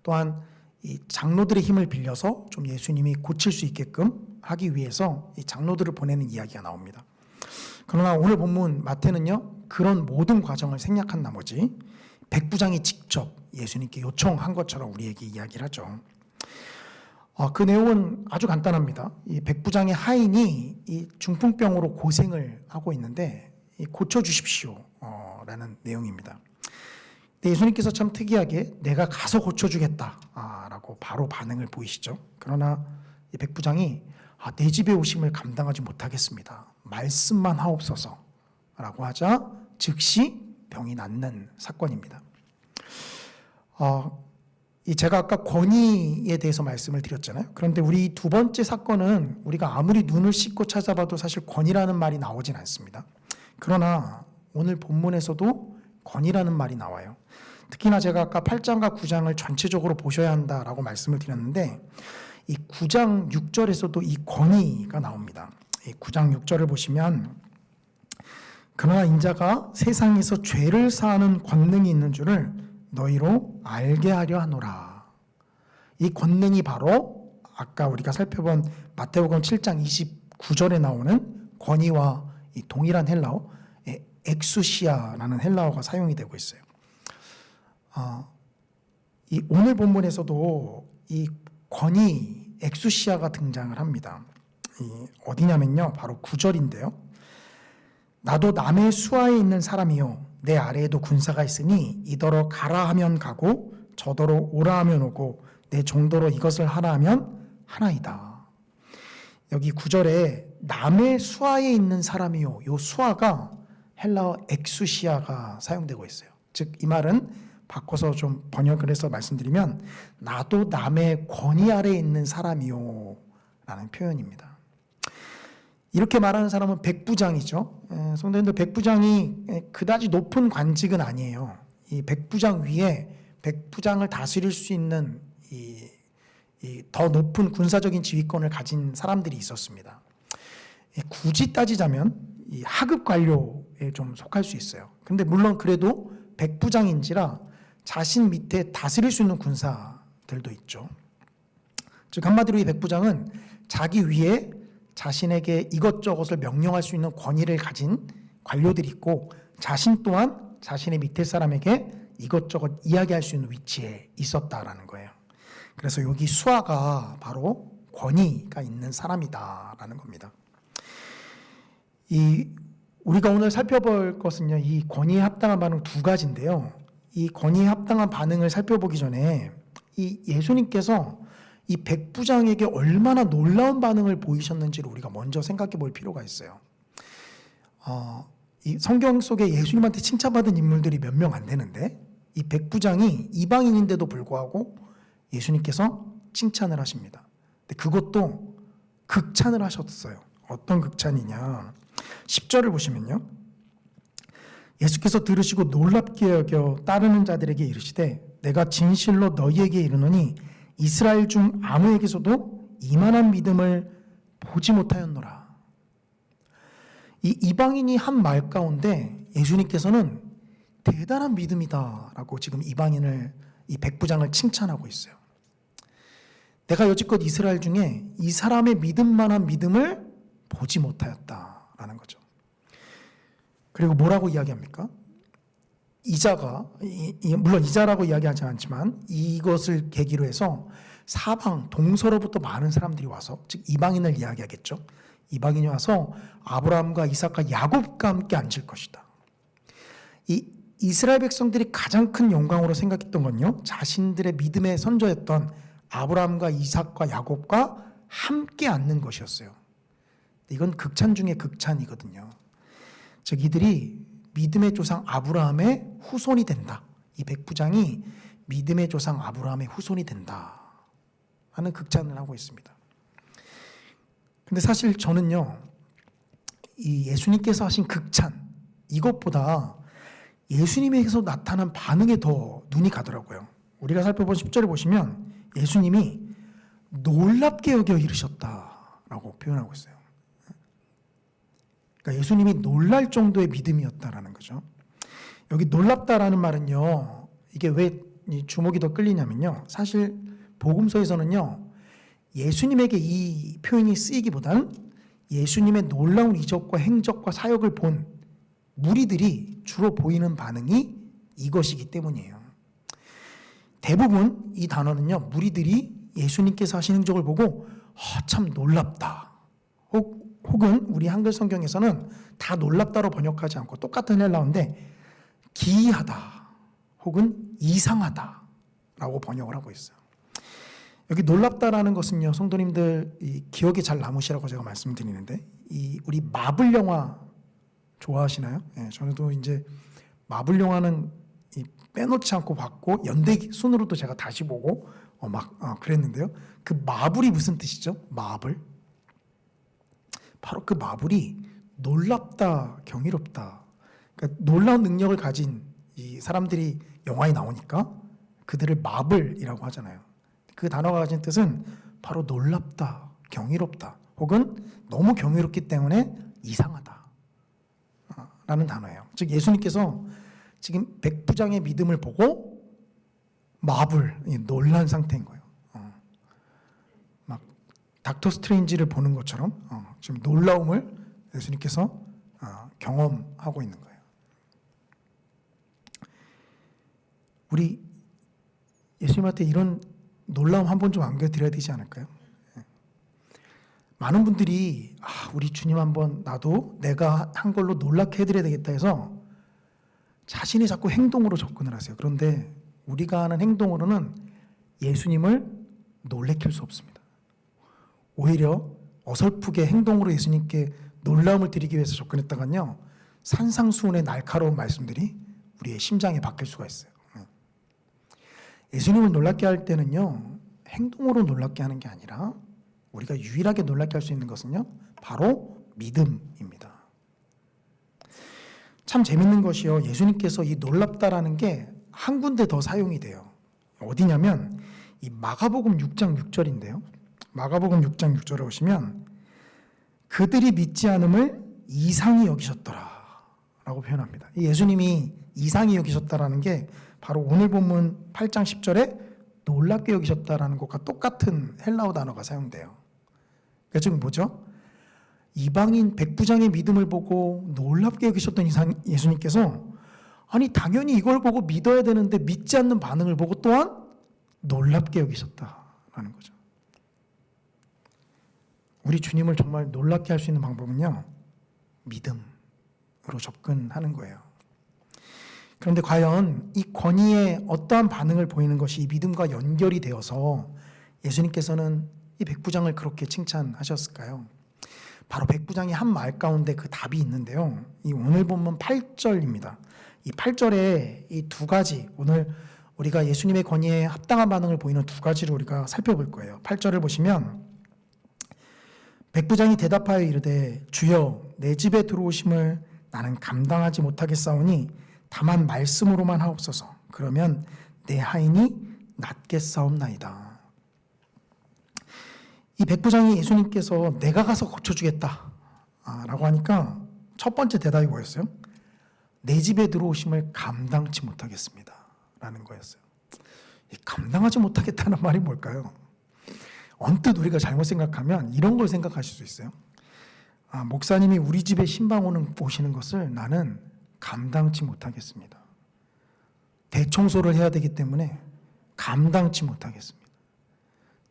또한 이 장로들의 힘을 빌려서 좀 예수님이 고칠 수 있게끔 하기 위해서 이 장로들을 보내는 이야기가 나옵니다. 그러나 오늘 본문 마태는요, 그런 모든 과정을 생략한 나머지 백부장이 직접 예수님께 요청한 것처럼 우리에게 이야기를 하죠. 그 내용은 아주 간단합니다. 이 백부장의 하인이 이 중풍병으로 고생을 하고 있는데 고쳐주십시오 라는 내용입니다. 근데 예수님께서 참 특이하게 내가 가서 고쳐주겠다 라고 바로 반응을 보이시죠. 그러나 이 백부장이 내 집에 오심을 감당하지 못하겠습니다. 말씀만 하옵소서 라고 하자 즉시 병이 낫는 사건입니다. 제가 아까 권위에 대해서 말씀을 드렸잖아요. 그런데 우리 두 번째 사건은 우리가 아무리 눈을 씻고 찾아봐도 사실 권위라는 말이 나오진 않습니다. 그러나 오늘 본문에서도 권위라는 말이 나와요. 특히나 제가 아까 8장과 9장을 전체적으로 보셔야 한다라고 말씀을 드렸는데 이 9장 6절에서도 이 권위가 나옵니다. 이 9장 6절을 보시면 그러나 인자가 세상에서 죄를 사하는 권능이 있는 줄을 너희로 알게 하려 하노라. 이 권능이 바로 아까 우리가 살펴본 마태복음 7장 29절에 나오는 권위와 이 동일한 헬라어 엑수시아라는 헬라어가 사용이 되고 있어요. 이 오늘 본문에서도 이 권위 엑수시아가 등장을 합니다. 어디냐면요, 바로 9절인데요. 나도 남의 수하에 있는 사람이요 내 아래에도 군사가 있으니 이더러 가라 하면 가고 저더러 오라 하면 오고 내 정도로 이것을 하라 하면 하나이다. 여기 9절에 남의 수하에 있는 사람이요, 요 수하가 헬라어 엑수시아가 사용되고 있어요. 즉 이 말은 바꿔서 좀 번역을 해서 말씀드리면 나도 남의 권위 아래에 있는 사람이요 라는 표현입니다. 이렇게 말하는 사람은 백부장이죠. 성도님들, 백부장이 그다지 높은 관직은 아니에요. 이 백부장 위에 백부장을 다스릴 수 있는 이 더 높은 군사적인 지휘권을 가진 사람들이 있었습니다. 굳이 따지자면 이 하급 관료에 좀 속할 수 있어요. 근데 물론 그래도 백부장인지라 자신 밑에 다스릴 수 있는 군사들도 있죠. 즉 한마디로 이 백부장은 자기 위에 자신에게 이것저것을 명령할 수 있는 권위를 가진 관료들이 있고 자신 또한 자신의 밑에 사람에게 이것저것 이야기할 수 있는 위치에 있었다라는 거예요. 그래서 여기 수하가 바로 권위가 있는 사람이다라는 겁니다. 우리가 오늘 살펴볼 것은요, 이 권위에 합당한 반응 두 가지인데요. 이 권위에 합당한 반응을 살펴보기 전에 이 예수님께서 이 백부장에게 얼마나 놀라운 반응을 보이셨는지를 우리가 먼저 생각해 볼 필요가 있어요. 이 성경 속에 예수님한테 칭찬받은 인물들이 몇 명 안 되는데 이 백부장이 이방인인데도 불구하고 예수님께서 칭찬을 하십니다. 근데 그것도 극찬을 하셨어요. 어떤 극찬이냐? 10절을 보시면요. 예수께서 들으시고 놀랍게 여겨 따르는 자들에게 이르시되 내가 진실로 너희에게 이르노니 이스라엘 중 아무에게서도 이만한 믿음을 보지 못하였노라. 이 이방인이 한 말 가운데 예수님께서는 대단한 믿음이다라고 지금 이 백부장을 칭찬하고 있어요. 내가 여지껏 이스라엘 중에 이 사람의 믿음만한 믿음을 보지 못하였다라는 거죠. 그리고 뭐라고 이야기합니까? 이자가 물론 이자라고 이야기하지 않지만 이것을 계기로 해서 사방 동서로부터 많은 사람들이 와서 즉 이방인을 이야기하겠죠. 이방인이 와서 아브라함과 이삭과 야곱과 함께 앉을 것이다. 이 이스라엘 백성들이 가장 큰 영광으로 생각했던 건요, 자신들의 믿음의 선조였던 아브라함과 이삭과 야곱과 함께 앉는 것이었어요. 이건 극찬 중에 극찬이거든요. 즉 이들이 믿음의 조상 아브라함의 후손이 된다. 이 백부장이 믿음의 조상 아브라함의 후손이 된다 하는 극찬을 하고 있습니다. 근데 사실 저는요, 이 예수님께서 하신 극찬 이것보다 예수님에게서 나타난 반응에 더 눈이 가더라고요. 우리가 살펴본 10절을 보시면 예수님이 놀랍게 여겨 이르셨다라고 표현하고 있어요. 그러니까 예수님이 놀랄 정도의 믿음이었다라는 거죠. 여기 놀랍다라는 말은요, 이게 왜 주목이 더 끌리냐면요, 사실 복음서에서는요, 예수님에게 이 표현이 쓰이기보다는 예수님의 놀라운 이적과 행적과 사역을 본 무리들이 주로 보이는 반응이 이것이기 때문이에요. 대부분 이 단어는요, 무리들이 예수님께서 하신 행적을 보고 참 놀랍다, 혹은 우리 한글 성경에서는 다 놀랍다로 번역하지 않고 똑같은 헬라어인데 기이하다 혹은 이상하다라고 번역을 하고 있어요. 여기 놀랍다라는 것은요, 성도님들 기억에 잘 남으시라고 제가 말씀드리는데, 우리 마블 영화 좋아하시나요? 네, 저도 이제 마블 영화는 빼놓지 않고 봤고 연대 순으로도 제가 다시 보고 그랬는데요. 그 마블이 무슨 뜻이죠? 마블. 바로 그 마블이 놀랍다, 경이롭다. 그러니까 놀라운 능력을 가진 이 사람들이 영화에 나오니까 그들을 마블이라고 하잖아요. 그 단어가 가진 뜻은 바로 놀랍다, 경이롭다, 혹은 너무 경이롭기 때문에 이상하다 라는 단어예요. 즉 예수님께서 지금 백부장의 믿음을 보고 마블, 놀란 상태인 거예요. 막 닥터 스트레인지를 보는 것처럼 지금 놀라움을 예수님께서 경험하고 있는 거예요. 우리 예수님한테 이런 놀라움 한 번 좀 안겨드려야 되지 않을까요? 많은 분들이 우리 주님 한번 나도 내가 한 걸로 놀랍게 해드려야 되겠다 해서 자신이 자꾸 행동으로 접근을 하세요. 그런데 우리가 하는 행동으로는 예수님을 놀래킬 수 없습니다. 오히려 어설프게 행동으로 예수님께 놀라움을 드리기 위해서 접근했다간요, 산상수훈의 날카로운 말씀들이 우리의 심장에 박힐 수가 있어요. 예수님을 놀랍게 할 때는요, 행동으로 놀랍게 하는 게 아니라 우리가 유일하게 놀랍게 할 수 있는 것은요, 바로 믿음입니다. 참 재밌는 것이요, 예수님께서 이 놀랍다라는 게 한 군데 더 사용이 돼요. 어디냐면 이 마가복음 6장 6절인데요. 마가복음 6장 6절에 보시면 그들이 믿지 않음을 이상히 여기셨더라 라고 표현합니다. 예수님이 이상히 여기셨다라는 게 바로 오늘 본문 8장 10절에 놀랍게 여기셨다라는 것과 똑같은 헬라어 단어가 사용돼요. 그러니까 지금 뭐죠? 이방인 백부장의 믿음을 보고 놀랍게 여기셨던 예수님께서 아니 당연히 이걸 보고 믿어야 되는데 믿지 않는 반응을 보고 또한 놀랍게 여기셨다라는 거죠. 우리 주님을 정말 놀랍게 할 수 있는 방법은요, 믿음으로 접근하는 거예요. 그런데 과연 이 권위에 어떠한 반응을 보이는 것이 이 믿음과 연결이 되어서 예수님께서는 이 백부장을 그렇게 칭찬하셨을까요? 바로 백부장이 한 말 가운데 그 답이 있는데요. 이 오늘 본문 8절입니다. 이 8절에 이 두 가지, 오늘 우리가 예수님의 권위에 합당한 반응을 보이는 두 가지를 우리가 살펴볼 거예요. 8절을 보시면 백부장이 대답하여 이르되 주여 내 집에 들어오심을 나는 감당하지 못하겠사오니 다만 말씀으로만 하옵소서. 그러면 내 하인이 낫겠사옵나이다. 이 백부장이 예수님께서 내가 가서 고쳐주겠다 라고 하니까 첫 번째 대답이 뭐였어요? 내 집에 들어오심을 감당치 못하겠습니다 라는 거였어요. 이 감당하지 못하겠다는 말이 뭘까요? 언뜻 우리가 잘못 생각하면 이런 걸 생각하실 수 있어요. 목사님이 우리 집에 신방 오시는 것을 나는 감당치 못하겠습니다. 대청소를 해야 되기 때문에 감당치 못하겠습니다.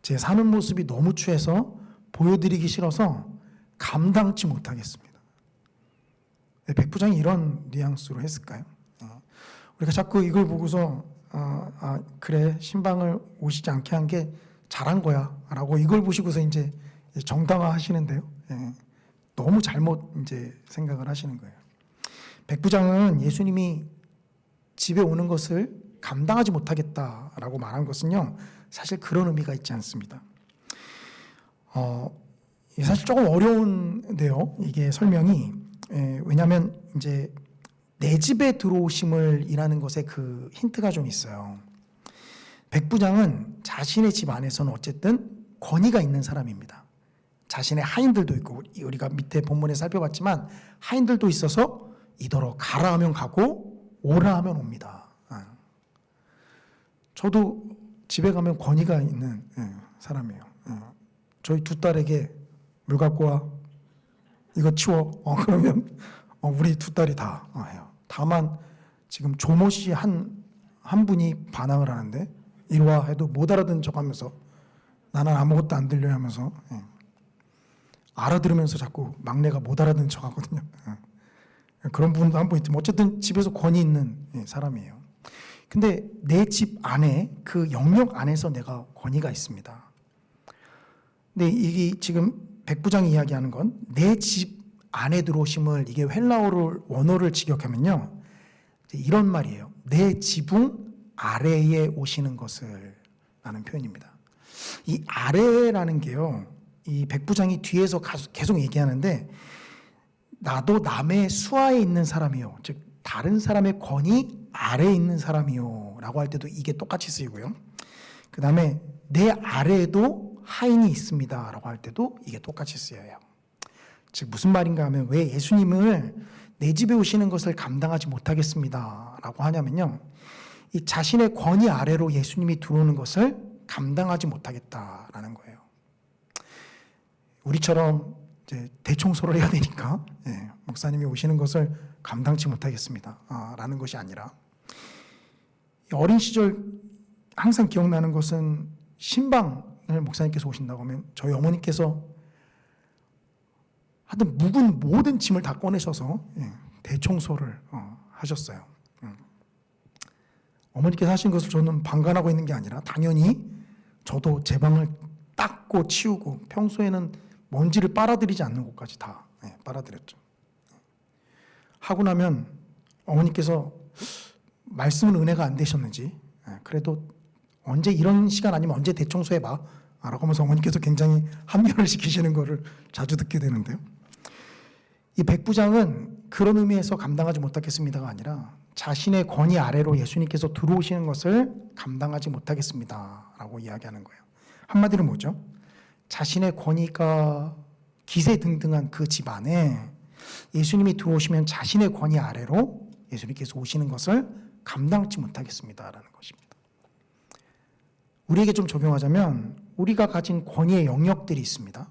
제 사는 모습이 너무 추해서 보여드리기 싫어서 감당치 못하겠습니다. 백부장이 이런 뉘앙스로 했을까요? 우리가 자꾸 이걸 보고서 그래 신방을 오시지 않게 한 게 잘한 거야 라고 이걸 보시고서 이제 정당화하시는데요. 너무 잘못 이제 생각을 하시는 거예요. 백부장은 예수님이 집에 오는 것을 감당하지 못하겠다라고 말한 것은요, 사실 그런 의미가 있지 않습니다. 사실 조금 어려운데요, 이게 설명이. 왜냐하면 이제 내 집에 들어오심을 이라는 것에 그 힌트가 좀 있어요. 백부장은 자신의 집 안에서는 어쨌든 권위가 있는 사람입니다. 자신의 하인들도 있고, 우리가 밑에 본문에 살펴봤지만 하인들도 있어서 이더러 가라 하면 가고 오라 하면 옵니다. 저도 집에 가면 권위가 있는 사람이에요. 저희 두 딸에게 물 갖고 와, 이거 치워. 그러면 우리 두 딸이 다 해요. 다만 지금 조모 씨 한 분이 반항을 하는데 이리 와 해도 못 알아듣는 척하면서 나는 아무것도 안 들려 하면서 알아들으면서 자꾸 막내가 못 알아듣는 척하거든요. 그런 부분도 한 번 있지만 어쨌든 집에서 권위 있는 사람이에요. 근데 내 집 안에 그 영역 안에서 내가 권위가 있습니다. 근데 이게 지금 백부장이 이야기하는 건 내 집 안에 들어오심을, 이게 헬라어를 원어를 직역하면요 이런 말이에요. 내 지붕 아래에 오시는 것을 라는 표현입니다. 이 아래라는 게요, 이 백부장이 뒤에서 계속 얘기하는데 나도 남의 수하에 있는 사람이요, 즉 다른 사람의 권위 아래에 있는 사람이요 라고 할 때도 이게 똑같이 쓰이고요. 그 다음에 내 아래에도 하인이 있습니다 라고 할 때도 이게 똑같이 쓰여요. 즉 무슨 말인가 하면, 왜 예수님을 내 집에 오시는 것을 감당하지 못하겠습니다 라고 하냐면요, 이 자신의 권위 아래로 예수님이 들어오는 것을 감당하지 못하겠다라는 거예요. 우리처럼 이제 대청소를 해야 되니까 목사님이 오시는 것을 감당치 못하겠습니다 라는 것이 아니라, 어린 시절 항상 기억나는 것은, 신방을 목사님께서 오신다고 하면 저희 어머니께서 하여튼 묵은 모든 짐을 다 꺼내셔서 대청소를 하셨어요. 어머니께서 하신 것을 저는 방관하고 있는 게 아니라 당연히 저도 제 방을 닦고 치우고, 평소에는 먼지를 빨아들이지 않는 곳까지 다 빨아들였죠. 하고 나면 어머니께서 말씀은 은혜가 안 되셨는지, 그래도 언제 이런 시간 아니면 언제 대청소해봐 라고 하면서 어머니께서 굉장히 합리화를 시키시는 거를 자주 듣게 되는데요. 이 백부장은 그런 의미에서 감당하지 못하겠습니다가 아니라, 자신의 권위 아래로 예수님께서 들어오시는 것을 감당하지 못하겠습니다 라고 이야기하는 거예요. 한마디로 뭐죠? 자신의 권위가 기세등등한 그 집 안에 예수님이 들어오시면 자신의 권위 아래로 예수님께서 오시는 것을 감당치 못하겠습니다라는 것입니다. 우리에게 좀 적용하자면, 우리가 가진 권위의 영역들이 있습니다.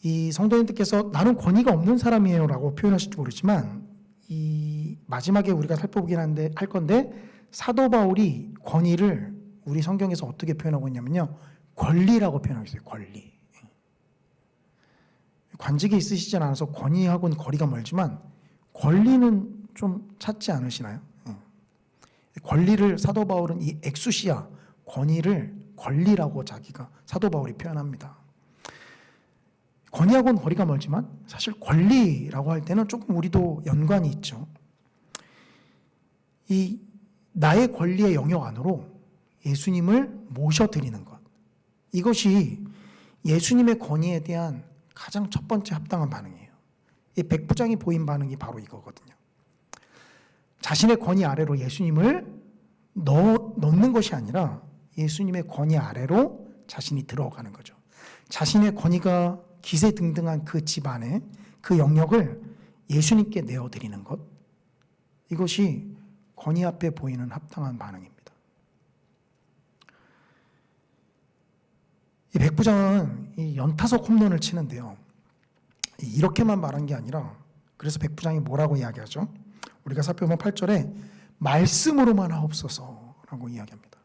이 성도님들께서 나는 권위가 없는 사람이에요 라고 표현하실지 모르지만, 이 마지막에 우리가 살펴보긴 할 건데, 사도 바울이 권위를 우리 성경에서 어떻게 표현하고 있냐면요, 권리라고 표현하고 있어요. 권리. 관직이 있으시진 않아서 권위하고는 거리가 멀지만 권리는 좀 찾지 않으시나요? 권리를 사도 바울은 이 엑수시아, 권위를 권리라고 자기가 사도 바울이 표현합니다. 권위하고는 거리가 멀지만 사실 권리라고 할 때는 조금 우리도 연관이 있죠. 이 나의 권리의 영역 안으로 예수님을 모셔드리는 것, 이것이 예수님의 권위에 대한 가장 첫 번째 합당한 반응이에요. 이 백부장이 보인 반응이 바로 이거거든요. 자신의 권위 아래로 예수님을 넣는 것이 아니라 예수님의 권위 아래로 자신이 들어가는 거죠. 자신의 권위가 기세등등한 그 집안에 그 영역을 예수님께 내어드리는 것, 이것이 권위 앞에 보이는 합당한 반응입니다. 이 백부장은 이 연타석 홈런을 치는데요, 이렇게만 말한 게 아니라, 그래서 백부장이 뭐라고 이야기하죠? 우리가 살펴보면 8절에 말씀으로만 하옵소서라고 이야기합니다.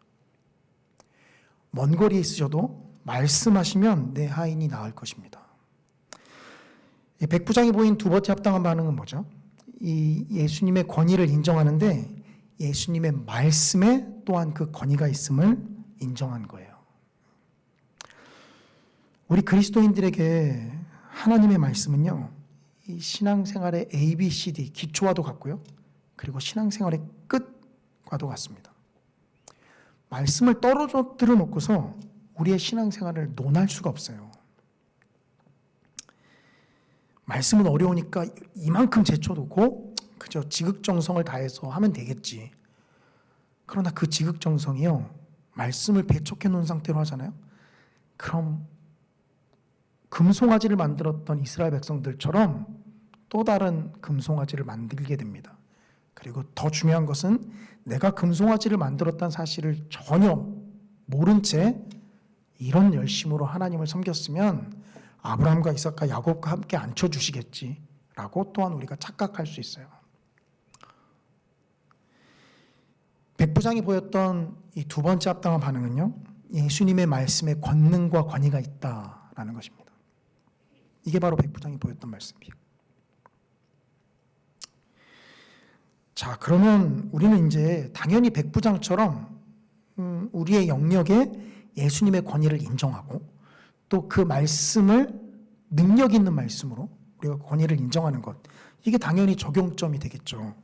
먼 거리에 있으셔도 말씀하시면 내 하인이 나을 것입니다. 이 백부장이 보인 두 번째 합당한 반응은 뭐죠? 이 예수님의 권위를 인정하는데 예수님의 말씀에 또한 그 권위가 있음을 인정한 거예요. 우리 그리스도인들에게 하나님의 말씀은요, 이 신앙생활의 ABCD, 기초와도 같고요, 그리고 신앙생활의 끝과도 같습니다. 말씀을 떨어뜨려 놓고서 우리의 신앙생활을 논할 수가 없어요. 말씀은 어려우니까 이만큼 제쳐두고 그저 지극정성을 다해서 하면 되겠지. 그러나 그 지극정성이요, 말씀을 배척해 놓은 상태로 하잖아요. 그럼 금송아지를 만들었던 이스라엘 백성들처럼 또 다른 금송아지를 만들게 됩니다. 그리고 더 중요한 것은 내가 금송아지를 만들었다는 사실을 전혀 모른 채 이런 열심으로 하나님을 섬겼으면 아브라함과 이삭과 야곱과 함께 앉혀주시겠지라고 또한 우리가 착각할 수 있어요. 백부장이 보였던 이 두 번째 합당한 반응은요, 예수님의 말씀에 권능과 권위가 있다라는 것입니다. 이게 바로 백부장이 보였던 말씀이에요. 자, 그러면 우리는 이제 당연히 백부장처럼 우리의 영역에 예수님의 권위를 인정하고 또 그 말씀을 능력 있는 말씀으로 우리가 권위를 인정하는 것, 이게 당연히 적용점이 되겠죠.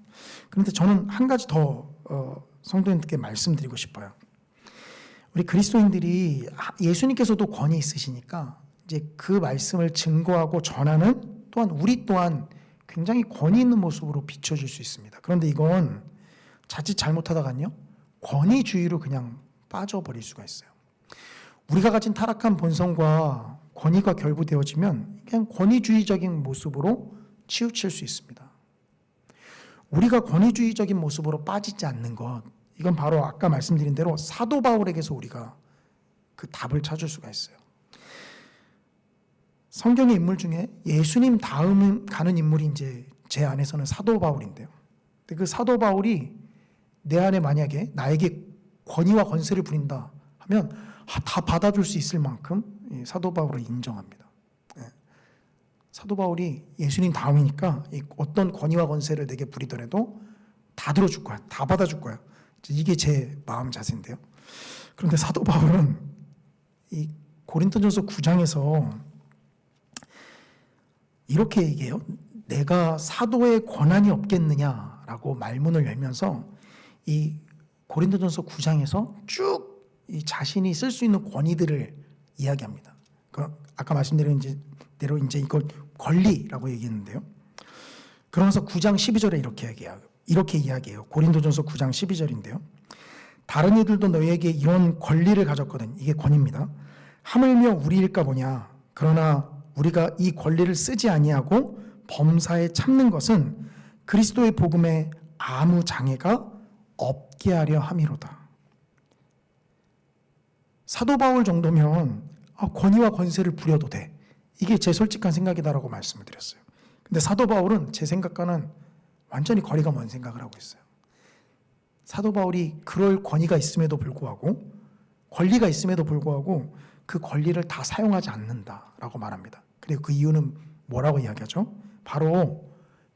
그런데 저는 한 가지 더 성도님들께 말씀드리고 싶어요. 우리 그리스도인들이 예수님께서도 권위 있으시니까 이제 그 말씀을 증거하고 전하는 또한 우리 또한 굉장히 권위 있는 모습으로 비춰질 수 있습니다. 그런데 이건 자칫 잘못하다간요, 권위주의로 그냥 빠져버릴 수가 있어요. 우리가 가진 타락한 본성과 권위가 결부되어지면 그냥 권위주의적인 모습으로 치우칠 수 있습니다. 우리가 권위주의적인 모습으로 빠지지 않는 것, 이건 바로 아까 말씀드린 대로 사도 바울에게서 우리가 그 답을 찾을 수가 있어요. 성경의 인물 중에 예수님 다음 가는 인물이 이제 제 안에서는 사도 바울인데요. 근데 그 사도 바울이 내 안에 만약에 나에게 권위와 권세를 부린다 하면 다 받아줄 수 있을 만큼 사도 바울을 인정합니다. 사도 바울이 예수님 다음이니까 어떤 권위와 권세를 내게 부리더라도 다 들어줄 거야. 다 받아줄 거야. 이게 제 마음 자세인데요. 그런데 사도 바울은 이 고린도전서 9장에서 이렇게 얘기해요. 내가 사도의 권한이 없겠느냐라고 말문을 열면서 이 고린도전서 9장에서 쭉 이 자신이 쓸 수 있는 권위들을 이야기합니다. 아까 말씀드린 대로 이제 이걸 권리라고 얘기했는데요. 그러면서 9장 12절에 이렇게 이야기해요. 고린도전서 9장 12절인데요. 다른 이들도 너희에게 이런 권리를 가졌거든. 이게 권위입니다. 하물며 우리일까 보냐. 그러나 우리가 이 권리를 쓰지 아니하고 범사에 참는 것은 그리스도의 복음에 아무 장애가 없게 하려 함이로다. 사도 바울 정도면 권위와 권세를 부려도 돼. 이게 제 솔직한 생각이다라고 말씀을 드렸어요. 근데 사도 바울은 제 생각과는 완전히 거리가 먼 생각을 하고 있어요. 사도 바울이 그럴 권위가 있음에도 불구하고, 권리가 있음에도 불구하고 그 권리를 다 사용하지 않는다라고 말합니다. 그리고 그 이유는 뭐라고 이야기하죠? 바로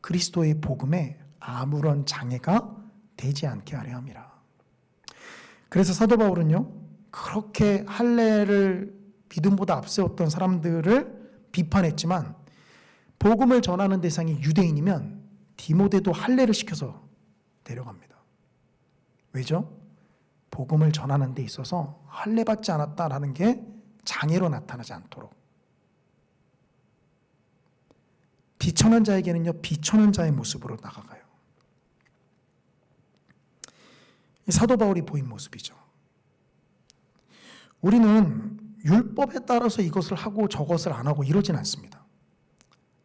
그리스도의 복음에 아무런 장애가 되지 않게 하려 함이라. 그래서 사도 바울은요, 그렇게 할례를 믿음보다 앞세웠던 사람들을 비판했지만 복음을 전하는 대상이 유대인이면 디모데도 할례를 시켜서 데려갑니다. 왜죠? 복음을 전하는 데 있어서 할례 받지 않았다라는 게 장애로 나타나지 않도록. 비천한 자에게는요, 비천한 자의 모습으로 나아가요. 사도 바울이 보인 모습이죠. 우리는 율법에 따라서 이것을 하고 저것을 안 하고 이러진 않습니다.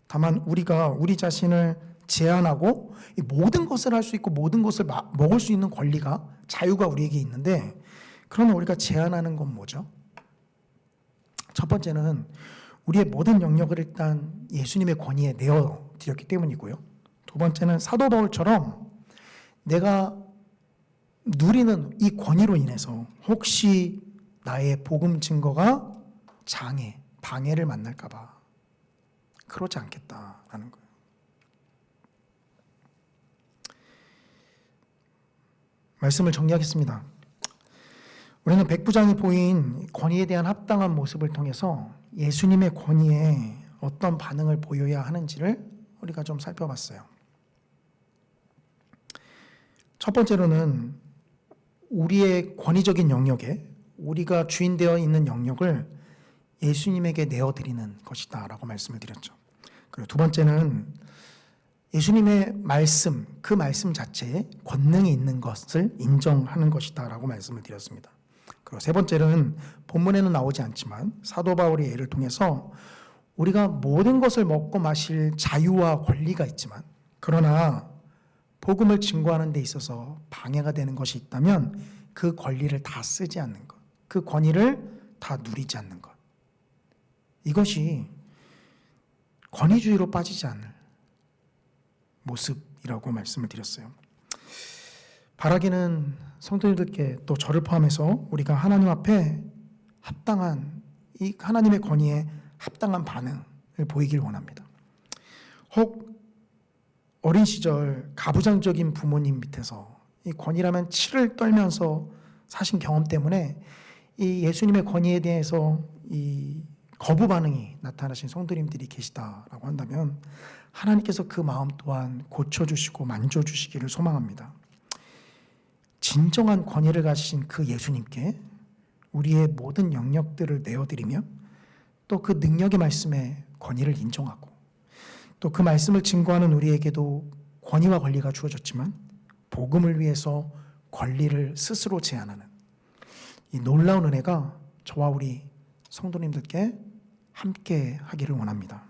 다만 우리가 우리 자신을 제한하고 모든 것을 할 수 있고 모든 것을 먹을 수 있는 권리가, 자유가 우리에게 있는데, 그러면 우리가 제한하는 건 뭐죠? 첫 번째는 우리의 모든 영역을 일단 예수님의 권위에 내어드렸기 때문이고요. 두 번째는 사도 바울처럼 내가 누리는 이 권위로 인해서 혹시 나의 복음 증거가 방해를 만날까 봐 그렇지 않겠다라는 거예요. 말씀을 정리하겠습니다. 우리는 백부장이 보인 권위에 대한 합당한 모습을 통해서 예수님의 권위에 어떤 반응을 보여야 하는지를 우리가 좀 살펴봤어요. 첫 번째로는 우리의 권위적인 영역에, 우리가 주인되어 있는 영역을 예수님에게 내어드리는 것이다 라고 말씀을 드렸죠. 그리고 두 번째는 예수님의 말씀, 그 말씀 자체에 권능이 있는 것을 인정하는 것이다 라고 말씀을 드렸습니다. 그리고 세 번째는 본문에는 나오지 않지만 사도 바울의 예를 통해서 우리가 모든 것을 먹고 마실 자유와 권리가 있지만, 그러나 복음을 증거하는 데 있어서 방해가 되는 것이 있다면 그 권리를 다 쓰지 않는 것, 그 권위를 다 누리지 않는 것, 이것이 권위주의로 빠지지 않을 모습이라고 말씀을 드렸어요. 바라기는 성도님들께, 또 저를 포함해서 우리가 하나님 앞에 합당한, 이 하나님의 권위에 합당한 반응을 보이길 원합니다. 혹 어린 시절 가부장적인 부모님 밑에서 이 권위라면 치를 떨면서 사신 경험 때문에 이 예수님의 권위에 대해서 이 거부 반응이 나타나신 성도님들이 계시다라고 한다면 하나님께서 그 마음 또한 고쳐주시고 만져주시기를 소망합니다. 진정한 권위를 가지신 그 예수님께 우리의 모든 영역들을 내어드리며 또 그 능력의 말씀에 권위를 인정하고 또 그 말씀을 증거하는 우리에게도 권위와 권리가 주어졌지만 복음을 위해서 권리를 스스로 제한하는 이 놀라운 은혜가 저와 우리 성도님들께 함께 하기를 원합니다.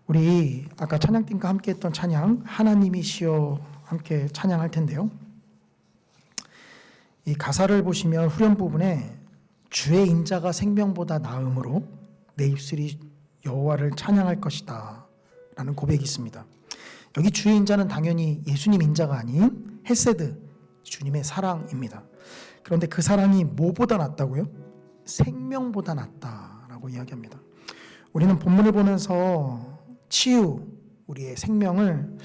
우리 아까 찬양팀과 함께 했던 찬양 하나님이시여 함께 찬양할 텐데요. 이 가사를 보시면 후렴 부분에 주의 인자가 생명보다 나음으로 내 입술이 여호와를 찬양할 것이다 라는 고백이 있습니다. 여기 주의 인자는 당연히 예수님 인자가 아닌 헤세드, 주님의 사랑입니다. 그런데 그 사랑이 뭐보다 낫다고요? 생명보다 낫다라고 이야기합니다. 우리는 본문을 보면서 치유, 우리의 생명을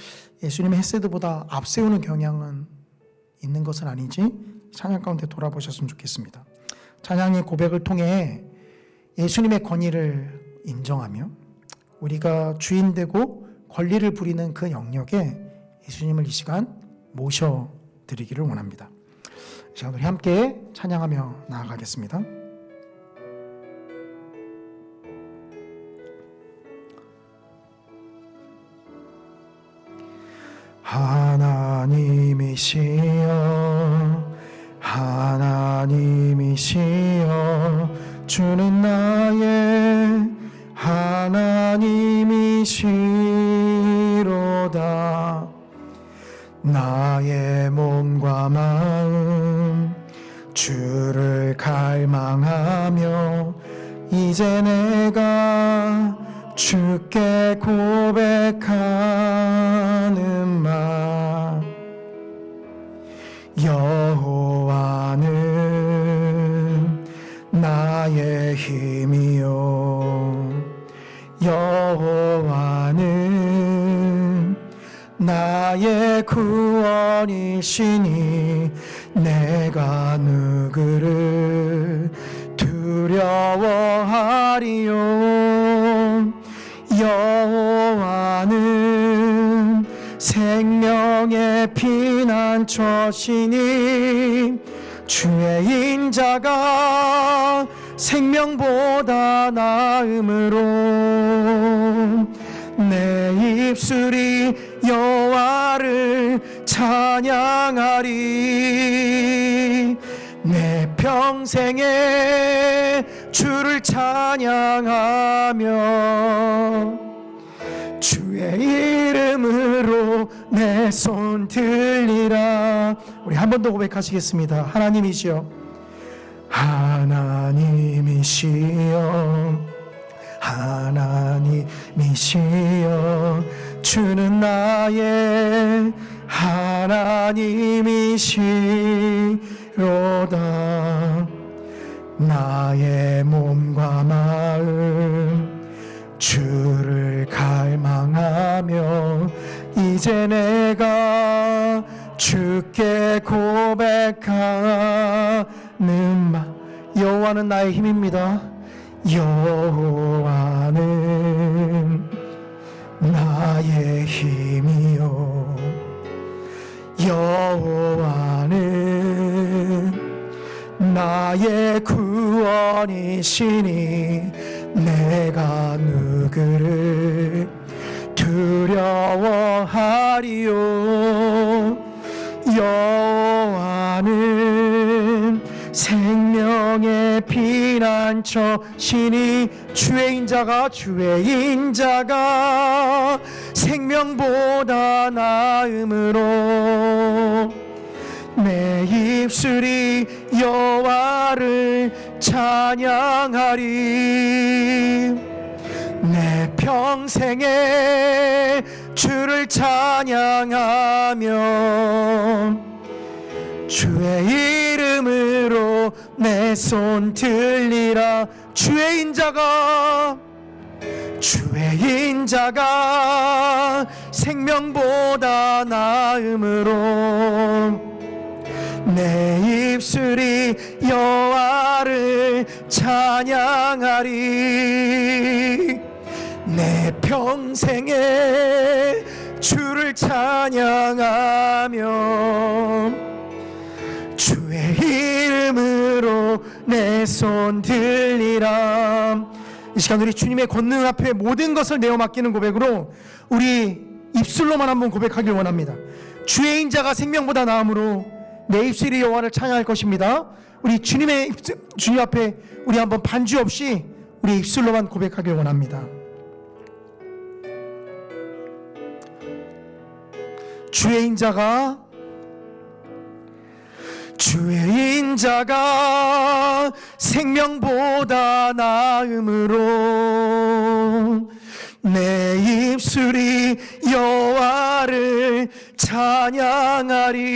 예수님의 헤세드보다 앞세우는 경향은 있는 것은 아닌지 찬양 가운데 돌아보셨으면 좋겠습니다. 찬양의 고백을 통해 예수님의 권위를 인정하며 우리가 주인되고 권리를 부리는 그 영역에 예수님을 이 시간 모셔드리기를 원합니다. 이 시간 우리 함께 찬양하며 나아가겠습니다. 하나님이시여 하나님이시여 주는 나의 하나님이시로다. 나의 몸과 마음 주를 갈망하며 이제 내가 주께 고백하는 말 여호와는 나의 힘이요 여호와는 나의 구원이시니 내가 누구를 두려워하리요 여호와는 생명의 피난처시니 주의 인자가 생명보다 나음으로 내 입술이 여호와를 찬양하리. 내 평생에 주를 찬양하며 주의 이름으로 내 손 들리라. 우리 한 번 더 고백하시겠습니다. 하나님이시여 하나님이시여 하나님이시여 주는 나의 하나님이시로다. 나의 몸과 마음 주를 갈망하며 이제 내가 주께 고백하는 말 여호와는 나의 힘입니다. 여호와는 나의 힘이요 여호와는 나의 구원이시니 내가 누구를 두려워하리요 여호와는 생명의 피난처시니 주의 인자가 생명보다 나음으로 내 입술이 여호와를 찬양하리. 내 평생에 주를 찬양하며 주의 이름으로 내 손 들리라. 주의 인자가 생명보다 나음으로 내 입술이 여호와를 찬양하리. 내 평생에 주를 찬양하며 주의 이름으로 내 손 들리라. 이 시간 우리 주님의 권능 앞에 모든 것을 내어 맡기는 고백으로 우리 입술로만 한번 고백하길 원합니다. 주의 인자가 생명보다 나음으로 내 입술이 여호와를 찬양할 것입니다. 우리 주님 앞에 우리 한번 반주 없이 우리 입술로만 고백하길 원합니다. 주의 인자가 생명보다 나음으로 내 입술이 여호와를 찬양하리.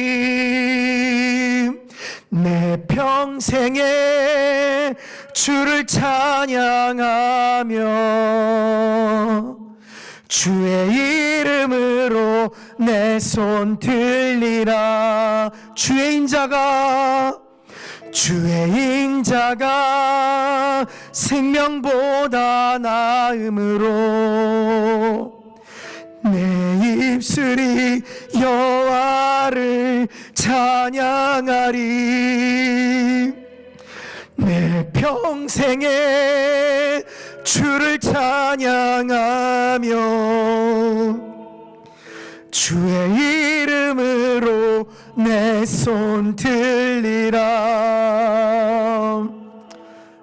내 평생에 주를 찬양하며 주의 이름으로 내 손 들리라. 주의 인자가 생명보다 나음으로 내 입술이 여호와를 찬양하리. 내 평생에 주를 찬양하며 주의 이름으로 내 손 들리라.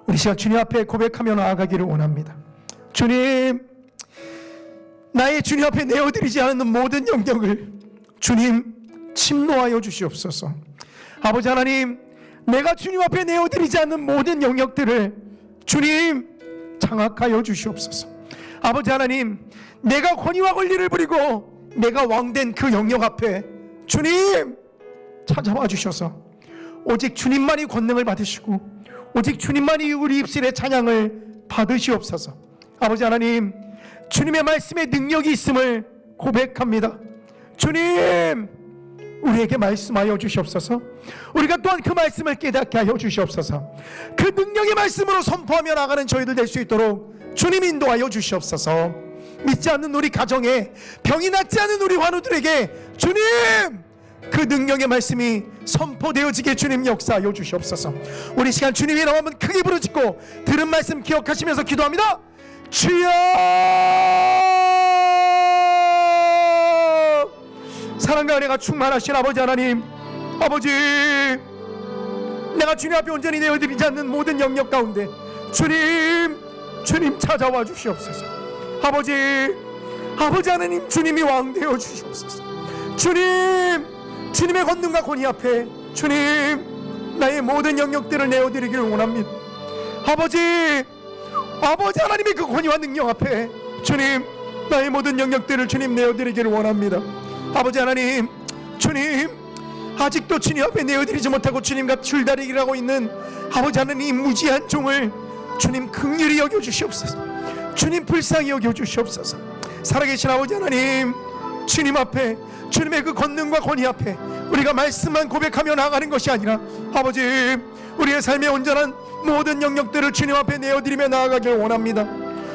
우리 시간 주님 앞에 고백하며 나아가기를 원합니다. 주님, 나의 주님 앞에 내어드리지 않는 모든 영역을 주님 침노하여 주시옵소서. 아버지 하나님, 내가 주님 앞에 내어드리지 않는 모든 영역들을 주님 장악하여 주시옵소서. 아버지 하나님, 내가 권위와 권리를 부리고 내가 왕된 그 영역 앞에 주님 찾아와 주셔서 오직 주님만이 권능을 받으시고 오직 주님만이 우리 입술의 찬양을 받으시옵소서. 아버지 하나님, 주님의 말씀에 능력이 있음을 고백합니다. 주님, 우리에게 말씀하여 주시옵소서. 우리가 또한 그 말씀을 깨닫게 하여 주시옵소서. 그 능력의 말씀으로 선포하며 나가는 저희들 될 수 있도록 주님 인도하여 주시옵소서. 믿지 않는 우리 가정에, 병이 낫지 않은 우리 환우들에게 주님 그 능력의 말씀이 선포되어지게 주님 역사하여 주시옵소서. 우리 시간 주님의 이름 한번 크게 부르짖고 들은 말씀 기억하시면서 기도합니다. 주여! 사랑과 은혜가 충만하신 아버지 하나님, 아버지, 내가 주님 앞에 온전히 내어드리지 않는 모든 영역 가운데 주님 찾아와 주시옵소서. 아버지 하나님, 주님이 왕 되어 주시옵소서. 주님의 권능과 권위 앞에 주님 나의 모든 영역들을 내어드리기를 원합니다. 아버지 하나님의 그 권위와 능력 앞에 주님 나의 모든 영역들을 주님 내어드리기를 원합니다. 아버지 하나님, 주님 아직도 주님 앞에 내어드리지 못하고 주님과 줄다리기를 하고 있는 아버지 하나님 무지한 종을 주님 긍휼히 여겨주시옵소서. 주님 불쌍히 여겨주시옵소서. 살아계신 아버지 하나님, 주님 앞에 주님의 그 권능과 권위 앞에 우리가 말씀만 고백하며 나가는 것이 아니라 아버지 우리의 삶의 온전한 모든 영역들을 주님 앞에 내어드리며 나아가길 원합니다.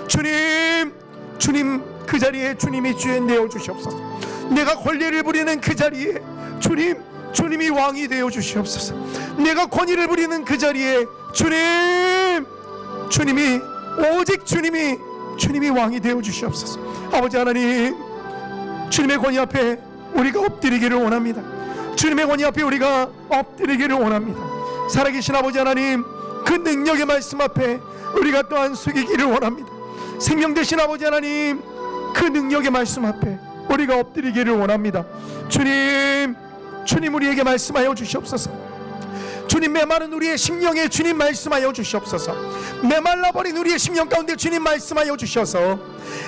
주님 그 자리에 주님이 주인 되어 주시옵소서. 내가 권리를 부리는 그 자리에 주님이 왕이 되어 주시옵소서. 내가 권위를 부리는 그 자리에 주님이 오직 주님이 왕이 되어 주시옵소서. 아버지 하나님, 주님의 권위 앞에 우리가 엎드리기를 원합니다. 주님의 권위 앞에 우리가 엎드리기를 원합니다. 살아계신 아버지 하나님, 그 능력의 말씀 앞에 우리가 또한 숙이기를 원합니다. 생명 되신 아버지 하나님, 그 능력의 말씀 앞에 우리가 엎드리기를 원합니다. 주님 우리에게 말씀하여 주시옵소서. 주님, 메마른 우리의 심령에 주님 말씀하여 주시옵소서. 메말라버린 우리의 심령 가운데 주님 말씀하여 주셔서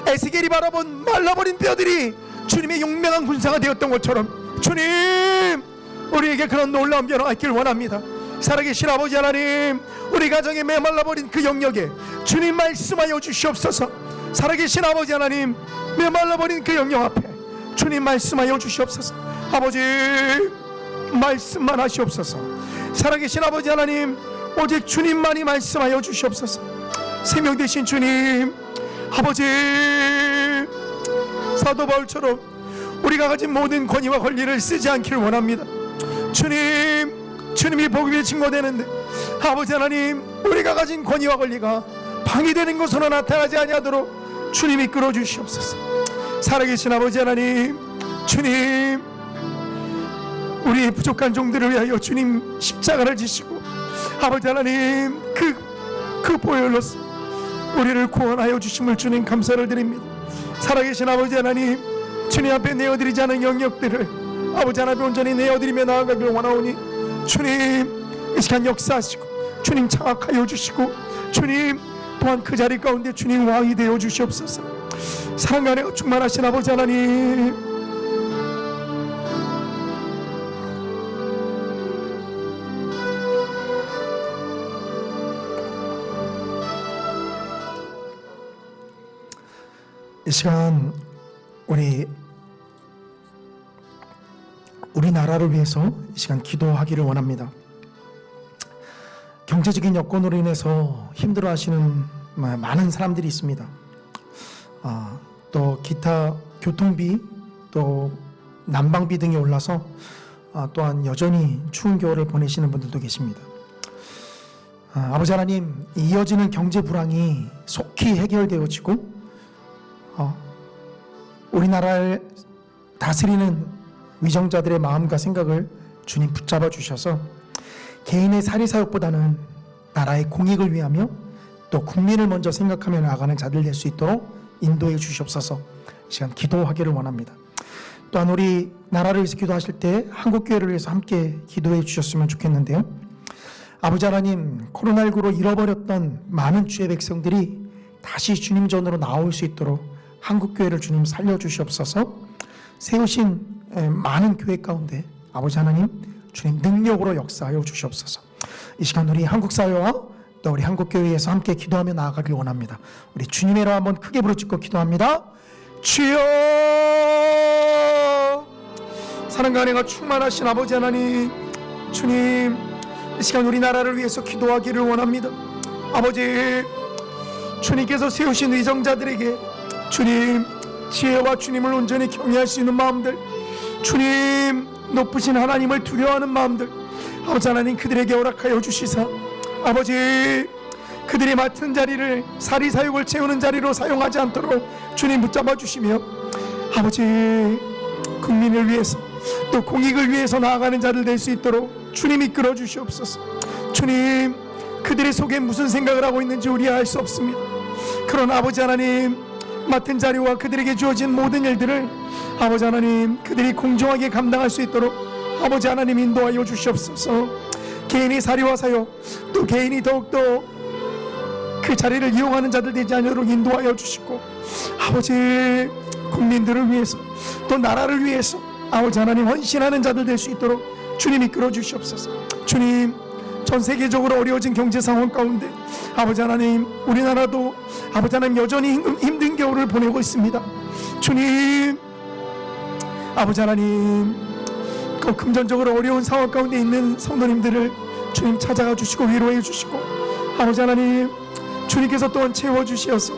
에스겔이 바라본 말라버린 뼈들이 주님의 용맹한 군사가 되었던 것처럼 주님 우리에게 그런 놀라운 변화가 있길 원합니다. 살아계신 아버지 하나님, 우리 가정에 메말라버린 그 영역에 주님 말씀하여 주시옵소서. 살아계신 아버지 하나님, 메말라버린 그 영역 앞에 주님 말씀하여 주시옵소서. 아버지 말씀만 하시옵소서. 살아계신 아버지 하나님, 오직 주님만이 말씀하여 주시옵소서. 생명 되신 주님, 아버지 사도 바울처럼 우리가 가진 모든 권위와 권리를 쓰지 않기를 원합니다. 주님이 복음에 증거되는데 아버지 하나님, 우리가 가진 권위와 권리가 왕이 되는 것으로 나타나지 아니하도록 주님 이끌어 주시옵소서. 살아계신 아버지 하나님, 주님 우리의 부족한 종들을 위하여 주님 십자가를 지시고 아버지 하나님 그 보혈로서 우리를 구원하여 주심을 주님 감사를 드립니다. 살아계신 아버지 하나님, 주님 앞에 내어드리지 않은 영역들을 아버지 하나님 온전히 내어드리며 나아가길 원하오니 주님 이 시간 역사하시고 주님 장악하여 주시고 주님 또한 그 자리 가운데 주님 왕이 되어 주시옵소서. 사랑과 은혜가 충만하신 아버지 하나님, 이 시간 우리나라를 위해서 이 시간 기도하기를 원합니다. 경제적인 여건으로 인해서 힘들어하시는 많은 사람들이 있습니다. 또 기타 교통비, 또 난방비 등이 올라서 또한 여전히 추운 겨울을 보내시는 분들도 계십니다. 아버지 하나님, 이어지는 경제 불황이 속히 해결되어지고 우리나라를 다스리는 위정자들의 마음과 생각을 주님 붙잡아 주셔서 개인의 사리사욕보다는 나라의 공익을 위하며 또 국민을 먼저 생각하며 나아가는 자들 될 수 있도록 인도해 주시옵소서. 시간 기도하기를 원합니다. 또한 우리 나라를 위해서 기도하실 때 한국교회를 위해서 함께 기도해 주셨으면 좋겠는데요. 아버지 하나님, 코로나19로 잃어버렸던 많은 주의 백성들이 다시 주님 전으로 나올 수 있도록 한국교회를 주님 살려주시옵소서. 세우신 많은 교회 가운데 아버지 하나님 주님 능력으로 역사하여 주시옵소서. 이 시간 우리 한국사회와 또 우리 한국교회에서 함께 기도하며 나아가길 원합니다. 우리 주님의 이름 한번 크게 부르짖고 기도합니다. 주여, 사랑과 은혜가 충만하신 아버지 하나님, 주님 이 시간 우리나라를 위해서 기도하기를 원합니다. 아버지, 주님께서 세우신 위정자들에게 주님 지혜와 주님을 온전히 경외할 수 있는 마음들, 주님 높으신 하나님을 두려워하는 마음들 아버지 하나님 그들에게 허락하여 주시사 아버지 그들이 맡은 자리를 사리사욕을 채우는 자리로 사용하지 않도록 주님 붙잡아 주시며 아버지 국민을 위해서 또 공익을 위해서 나아가는 자들 될 수 있도록 주님 이끌어 주시옵소서. 주님 그들의 속에 무슨 생각을 하고 있는지 우리야 알 수 없습니다. 그러나 아버지 하나님 맡은 자리와 그들에게 주어진 모든 일들을 아버지 하나님 그들이 공정하게 감당할 수 있도록 아버지 하나님 인도하여 주시옵소서. 개인이 사리와 사욕 또 개인이 더욱더 그 자리를 이용하는 자들 되지 않도록 인도하여 주시고 아버지 국민들을 위해서 또 나라를 위해서 아버지 하나님 헌신하는 자들 될 수 있도록 주님 이끌어 주시옵소서. 주님 전 세계적으로 어려워진 경제 상황 가운데 아버지 하나님 우리나라도 아버지 하나님 여전히 힘든 겨울을 보내고 있습니다. 주님 아버지 하나님 그 금전적으로 어려운 상황 가운데 있는 성도님들을 주님 찾아가 주시고 위로해 주시고 아버지 하나님 주님께서 또한 채워주시어서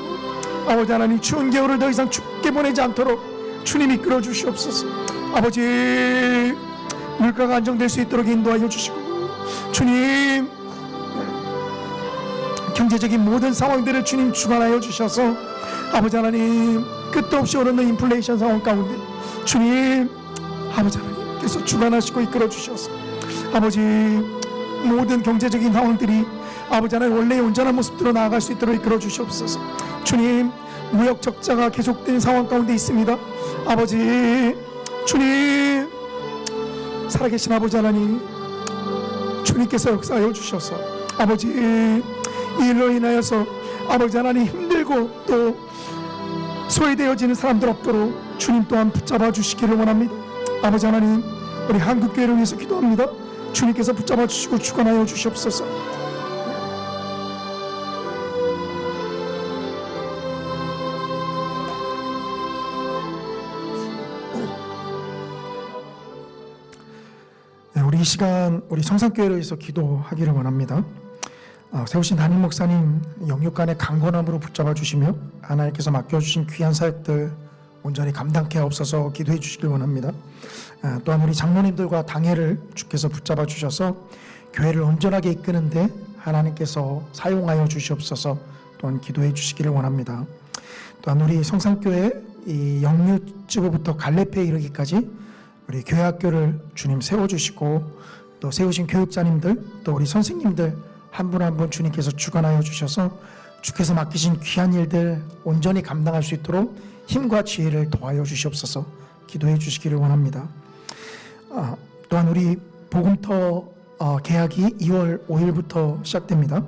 아버지 하나님 추운 겨울을 더 이상 춥게 보내지 않도록 주님 이끌어 주시옵소서. 아버지 물가가 안정될 수 있도록 인도하여 주시고 주님 경제적인 모든 상황들을 주님 주관하여 주셔서 아버지 하나님 끝도 없이 오르는 인플레이션 상황 가운데 주님 아버지 하나님께서 주관하시고 이끌어 주셔서 아버지 모든 경제적인 상황들이 아버지 하나님 원래의 온전한 모습대로 나아갈 수 있도록 이끌어 주시옵소서. 주님 무역 적자가 계속된 상황 가운데 있습니다. 아버지 주님 살아계신 아버지 하나님 주님께서 역사하여 주셔서 아버지 이 일로 인하여서 아버지 하나님 힘들고 또 소외되어지는 사람들 없도록 주님 또한 붙잡아 주시기를 원합니다. 아버지 하나님 우리 한국교회를 위해서 기도합니다. 주님께서 붙잡아 주시고 주관하여 주시옵소서. 우리 이 시간 우리 성산교회를 위해서 기도하기를 원합니다. 세우신 담임 목사님 영육간의 강건함으로 붙잡아 주시며 하나님께서 맡겨주신 귀한 사역들 온전히 감당케 하옵소서 기도해 주시길 원합니다. 또한 우리 장로님들과 당회를 주께서 붙잡아 주셔서 교회를 온전하게 이끄는데 하나님께서 사용하여 주시옵소서 또한 기도해 주시기를 원합니다. 또한 우리 성산교회 이 영유치부부터 갈래페에 이르기까지 우리 교회 학교를 주님 세워주시고 또 세우신 교육자님들 또 우리 선생님들 한 분 한 분 주님께서 주관하여 주셔서 주께서 맡기신 귀한 일들 온전히 감당할 수 있도록 힘과 지혜를 더하여 주시옵소서 기도해 주시기를 원합니다. 또한 우리 복음터 개학이 2월 5일부터 시작됩니다.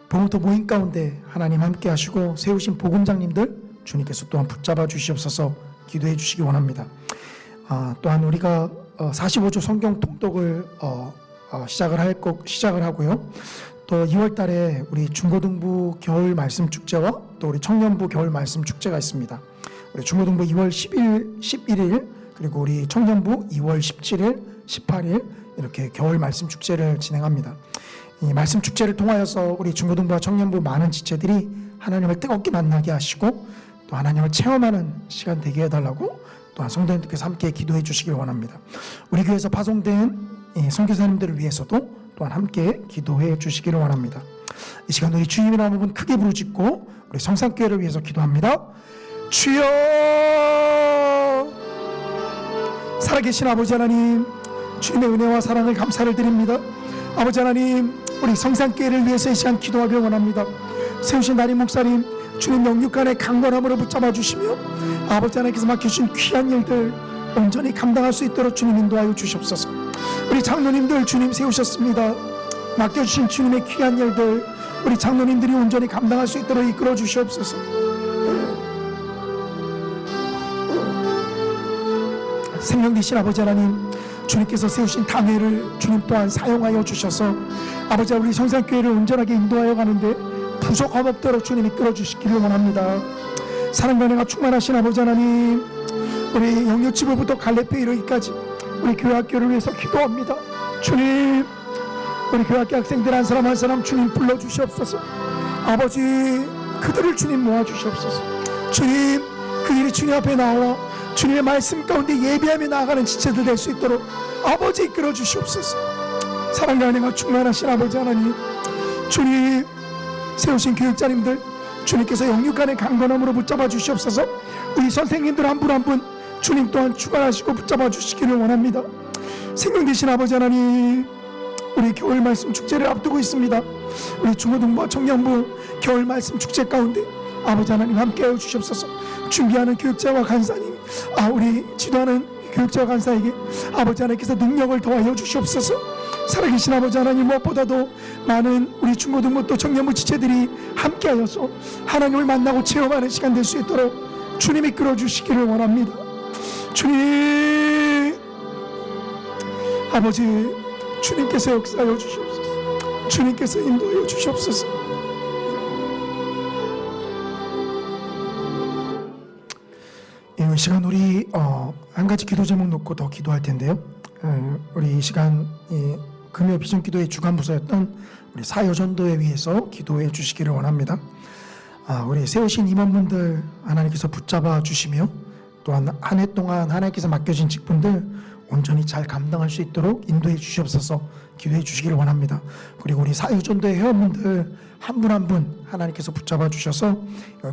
복음터 모임 가운데 하나님 함께 하시고 세우신 복음장님들 주님께서 또한 붙잡아 주시옵소서 기도해 주시기 원합니다. 또한 우리가 45조 성경 통독을 시작을 하고요. 또 2월 달에 우리 중고등부 겨울 말씀 축제와 또 우리 청년부 겨울 말씀 축제가 있습니다. 우리 중고등부 2월 10일, 11일 그리고 우리 청년부 2월 17일, 18일 이렇게 겨울 말씀 축제를 진행합니다. 이 말씀 축제를 통하여서 우리 중고등부와 청년부 많은 지체들이 하나님을 뜨겁게 만나게 하시고 또 하나님을 체험하는 시간 되게 해달라고 또한 성도님들께서 함께 기도해 주시길 원합니다. 우리 교회에서 파송된 선교사님들을 위해서도 또한 함께 기도해 주시기를 원합니다. 이 시간 우리 주님이라는 부분 크게 부르짖고 우리 성산교회를 위해서 기도합니다. 주여, 살아계신 아버지 하나님, 주님의 은혜와 사랑을 감사를 드립니다. 아버지 하나님, 우리 성산교회를 위해서 이 시간 기도하길 원합니다. 세우신 담임 목사님, 주님 영육간의 강건함으로 붙잡아 주시며 아버지 하나님께서 맡겨주신 귀한 일들 온전히 감당할 수 있도록 주님 인도하여 주시옵소서. 우리 장로님들 주님 세우셨습니다. 맡겨주신 주님의 귀한 일들 우리 장로님들이 온전히 감당할 수 있도록 이끌어 주시옵소서. 생명 되신 아버지 하나님, 주님께서 세우신 당회를 주님 또한 사용하여 주셔서 아버지 우리 성산교회를 온전하게 인도하여 가는데 부족함 없도록 주님 이끌어 주시기를 원합니다. 사랑과 은혜가 충만하신 아버지 하나님, 우리 영유치부부터 갈래페에 이르기까지 우리 교회 학교를 위해서 기도합니다. 주님, 우리 교회 학교 학생들 한 사람 한 사람 주님 불러주시옵소서. 아버지, 그들을 주님 모아주시옵소서. 주님, 그들이 주님 앞에 나와 주님의 말씀 가운데 예배하며 나아가는 지체들 될 수 있도록 아버지 이끌어 주시옵소서. 사랑과 은혜가 충만하신 아버지 하나님, 주님 세우신 교육자님들 주님께서 영육간의 강건함으로 붙잡아 주시옵소서. 우리 선생님들 한 분 한 분 주님 또한 주관하시고 붙잡아 주시기를 원합니다. 생명 되신 아버지 하나님, 우리 겨울 말씀 축제를 앞두고 있습니다. 우리 중고등부와 청년부 겨울 말씀 축제 가운데 아버지 하나님 함께하여 주시옵소서. 준비하는 교육자와 간사님, 우리 지도하는 교육자와 간사에게 아버지 하나님께서 능력을 더하여 주시옵소서. 살아계신 아버지 하나님, 무엇보다도 많은 우리 중고등부 또 청년부 지체들이 함께하여서 하나님을 만나고 체험하는 시간 될 수 있도록 주님이 이끌어 주시기를 원합니다. 주님, 아버지, 주님께서 역사하여 주시옵소서. 주님께서 인도하여 주시옵소서. 이 시간 우리 한 가지 기도 제목 놓고 더 기도할 텐데요. 우리 이 시간 금요 비전기도의 주간 부서였던 우리 사여전도회 위해서 기도해 주시기를 원합니다. 우리 세우신 임원분들 하나님께서 붙잡아 주시며 또한 한 해 동안 하나님께서 맡겨진 직분들 온전히 잘 감당할 수 있도록 인도해 주시옵소서 기도해 주시기를 원합니다. 그리고 우리 사여전도회 회원분들 한 분 한 분 하나님께서 붙잡아 주셔서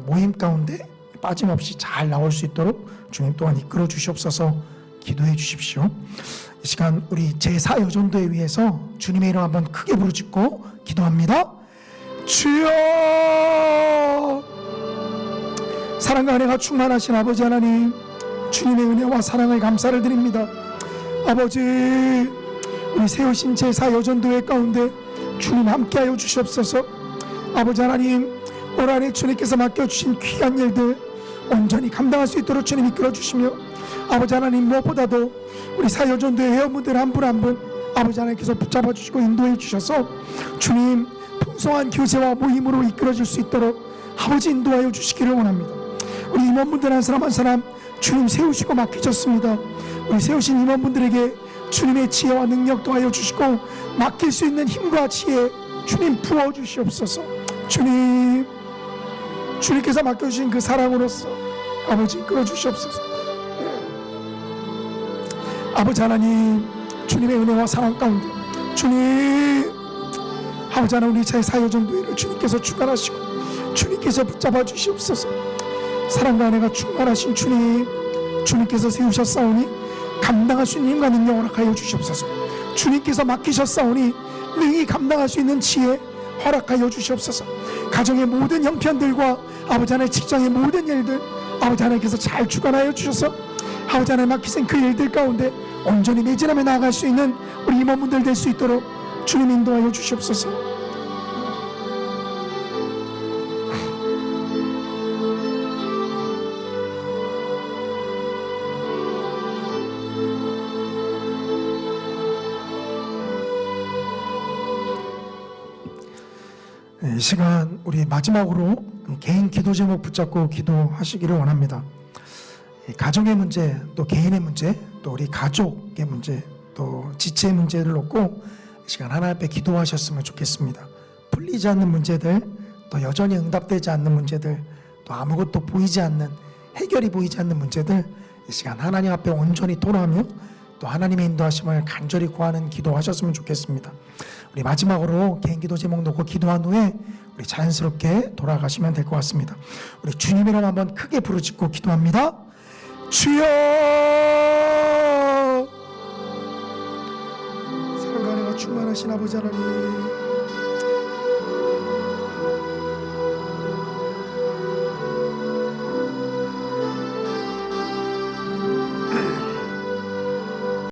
모임 가운데 빠짐없이 잘 나올 수 있도록 주님 또한 이끌어 주시옵소서 기도해 주십시오. 이 시간 우리 제4여전도회 위해서 주님의 이름 한번 크게 부르짖고 기도합니다. 주여, 사랑과 은혜가 충만하신 아버지 하나님, 주님의 은혜와 사랑을 감사를 드립니다. 아버지, 우리 세우신 제4여전도회 가운데 주님 함께하여 주시옵소서. 아버지 하나님, 올 한해 주님께서 맡겨주신 귀한 일들 온전히 감당할 수 있도록 주님 이끌어 주시며 아버지 하나님, 무엇보다도 우리 사여전도회 회원분들 한 분 한 분 아버지 하나님께서 붙잡아 주시고 인도해 주셔서 주님 풍성한 교제와 모임으로 이끌어질 수 있도록 아버지 인도하여 주시기를 원합니다. 우리 임원분들 한 사람 한 사람 주님 세우시고 맡기셨습니다. 우리 세우신 임원분들에게 주님의 지혜와 능력 더하여 주시고 맡길 수 있는 힘과 지혜 주님 부어 주시옵소서. 주님, 주님께서 맡겨주신 그 사랑으로서 아버지 이끌어 주시옵소서. 아버지 하나님, 주님의 은혜와 사랑 가운데 주님 아버지 하나님 우리 제4여정 노예를 주님께서 주관하시고 주님께서 붙잡아 주시옵소서. 사랑과 은혜가 충만하신 주님께서 세우셨사오니 감당할 수 있는 힘과 능력 허락하여 주시옵소서. 주님께서 맡기셨사오니 능히 감당할 수 있는 지혜 허락하여 주시옵소서. 가정의 모든 형편들과 아버지 하나님 직장의 모든 일들 아버지 하나님께서 잘 주관하여 주셔서 아버지 하나님 맡기신 그 일들 가운데 온전히 매진하며 나아갈 수 있는 우리 임원분들 될 수 있도록 주님 인도하여 주시옵소서. 이 시간 우리 마지막으로 개인 기도 제목 붙잡고 기도하시기를 원합니다. 가정의 문제, 또 개인의 문제, 또 우리 가족의 문제, 또 지체의 문제를 놓고 이 시간 하나님 앞에 기도하셨으면 좋겠습니다. 풀리지 않는 문제들, 또 여전히 응답되지 않는 문제들, 또 아무것도 보이지 않는, 해결이 보이지 않는 문제들 이 시간 하나님 앞에 온전히 토로하며 또 하나님의 인도하심을 간절히 구하는 기도하셨으면 좋겠습니다. 우리 마지막으로 개인 기도 제목 놓고 기도한 후에 우리 자연스럽게 돌아가시면 될 것 같습니다. 우리 주님 이름 한번 크게 부르짖고 기도합니다. 주여, 사랑과 은혜가 충만하신 아버지 하나님,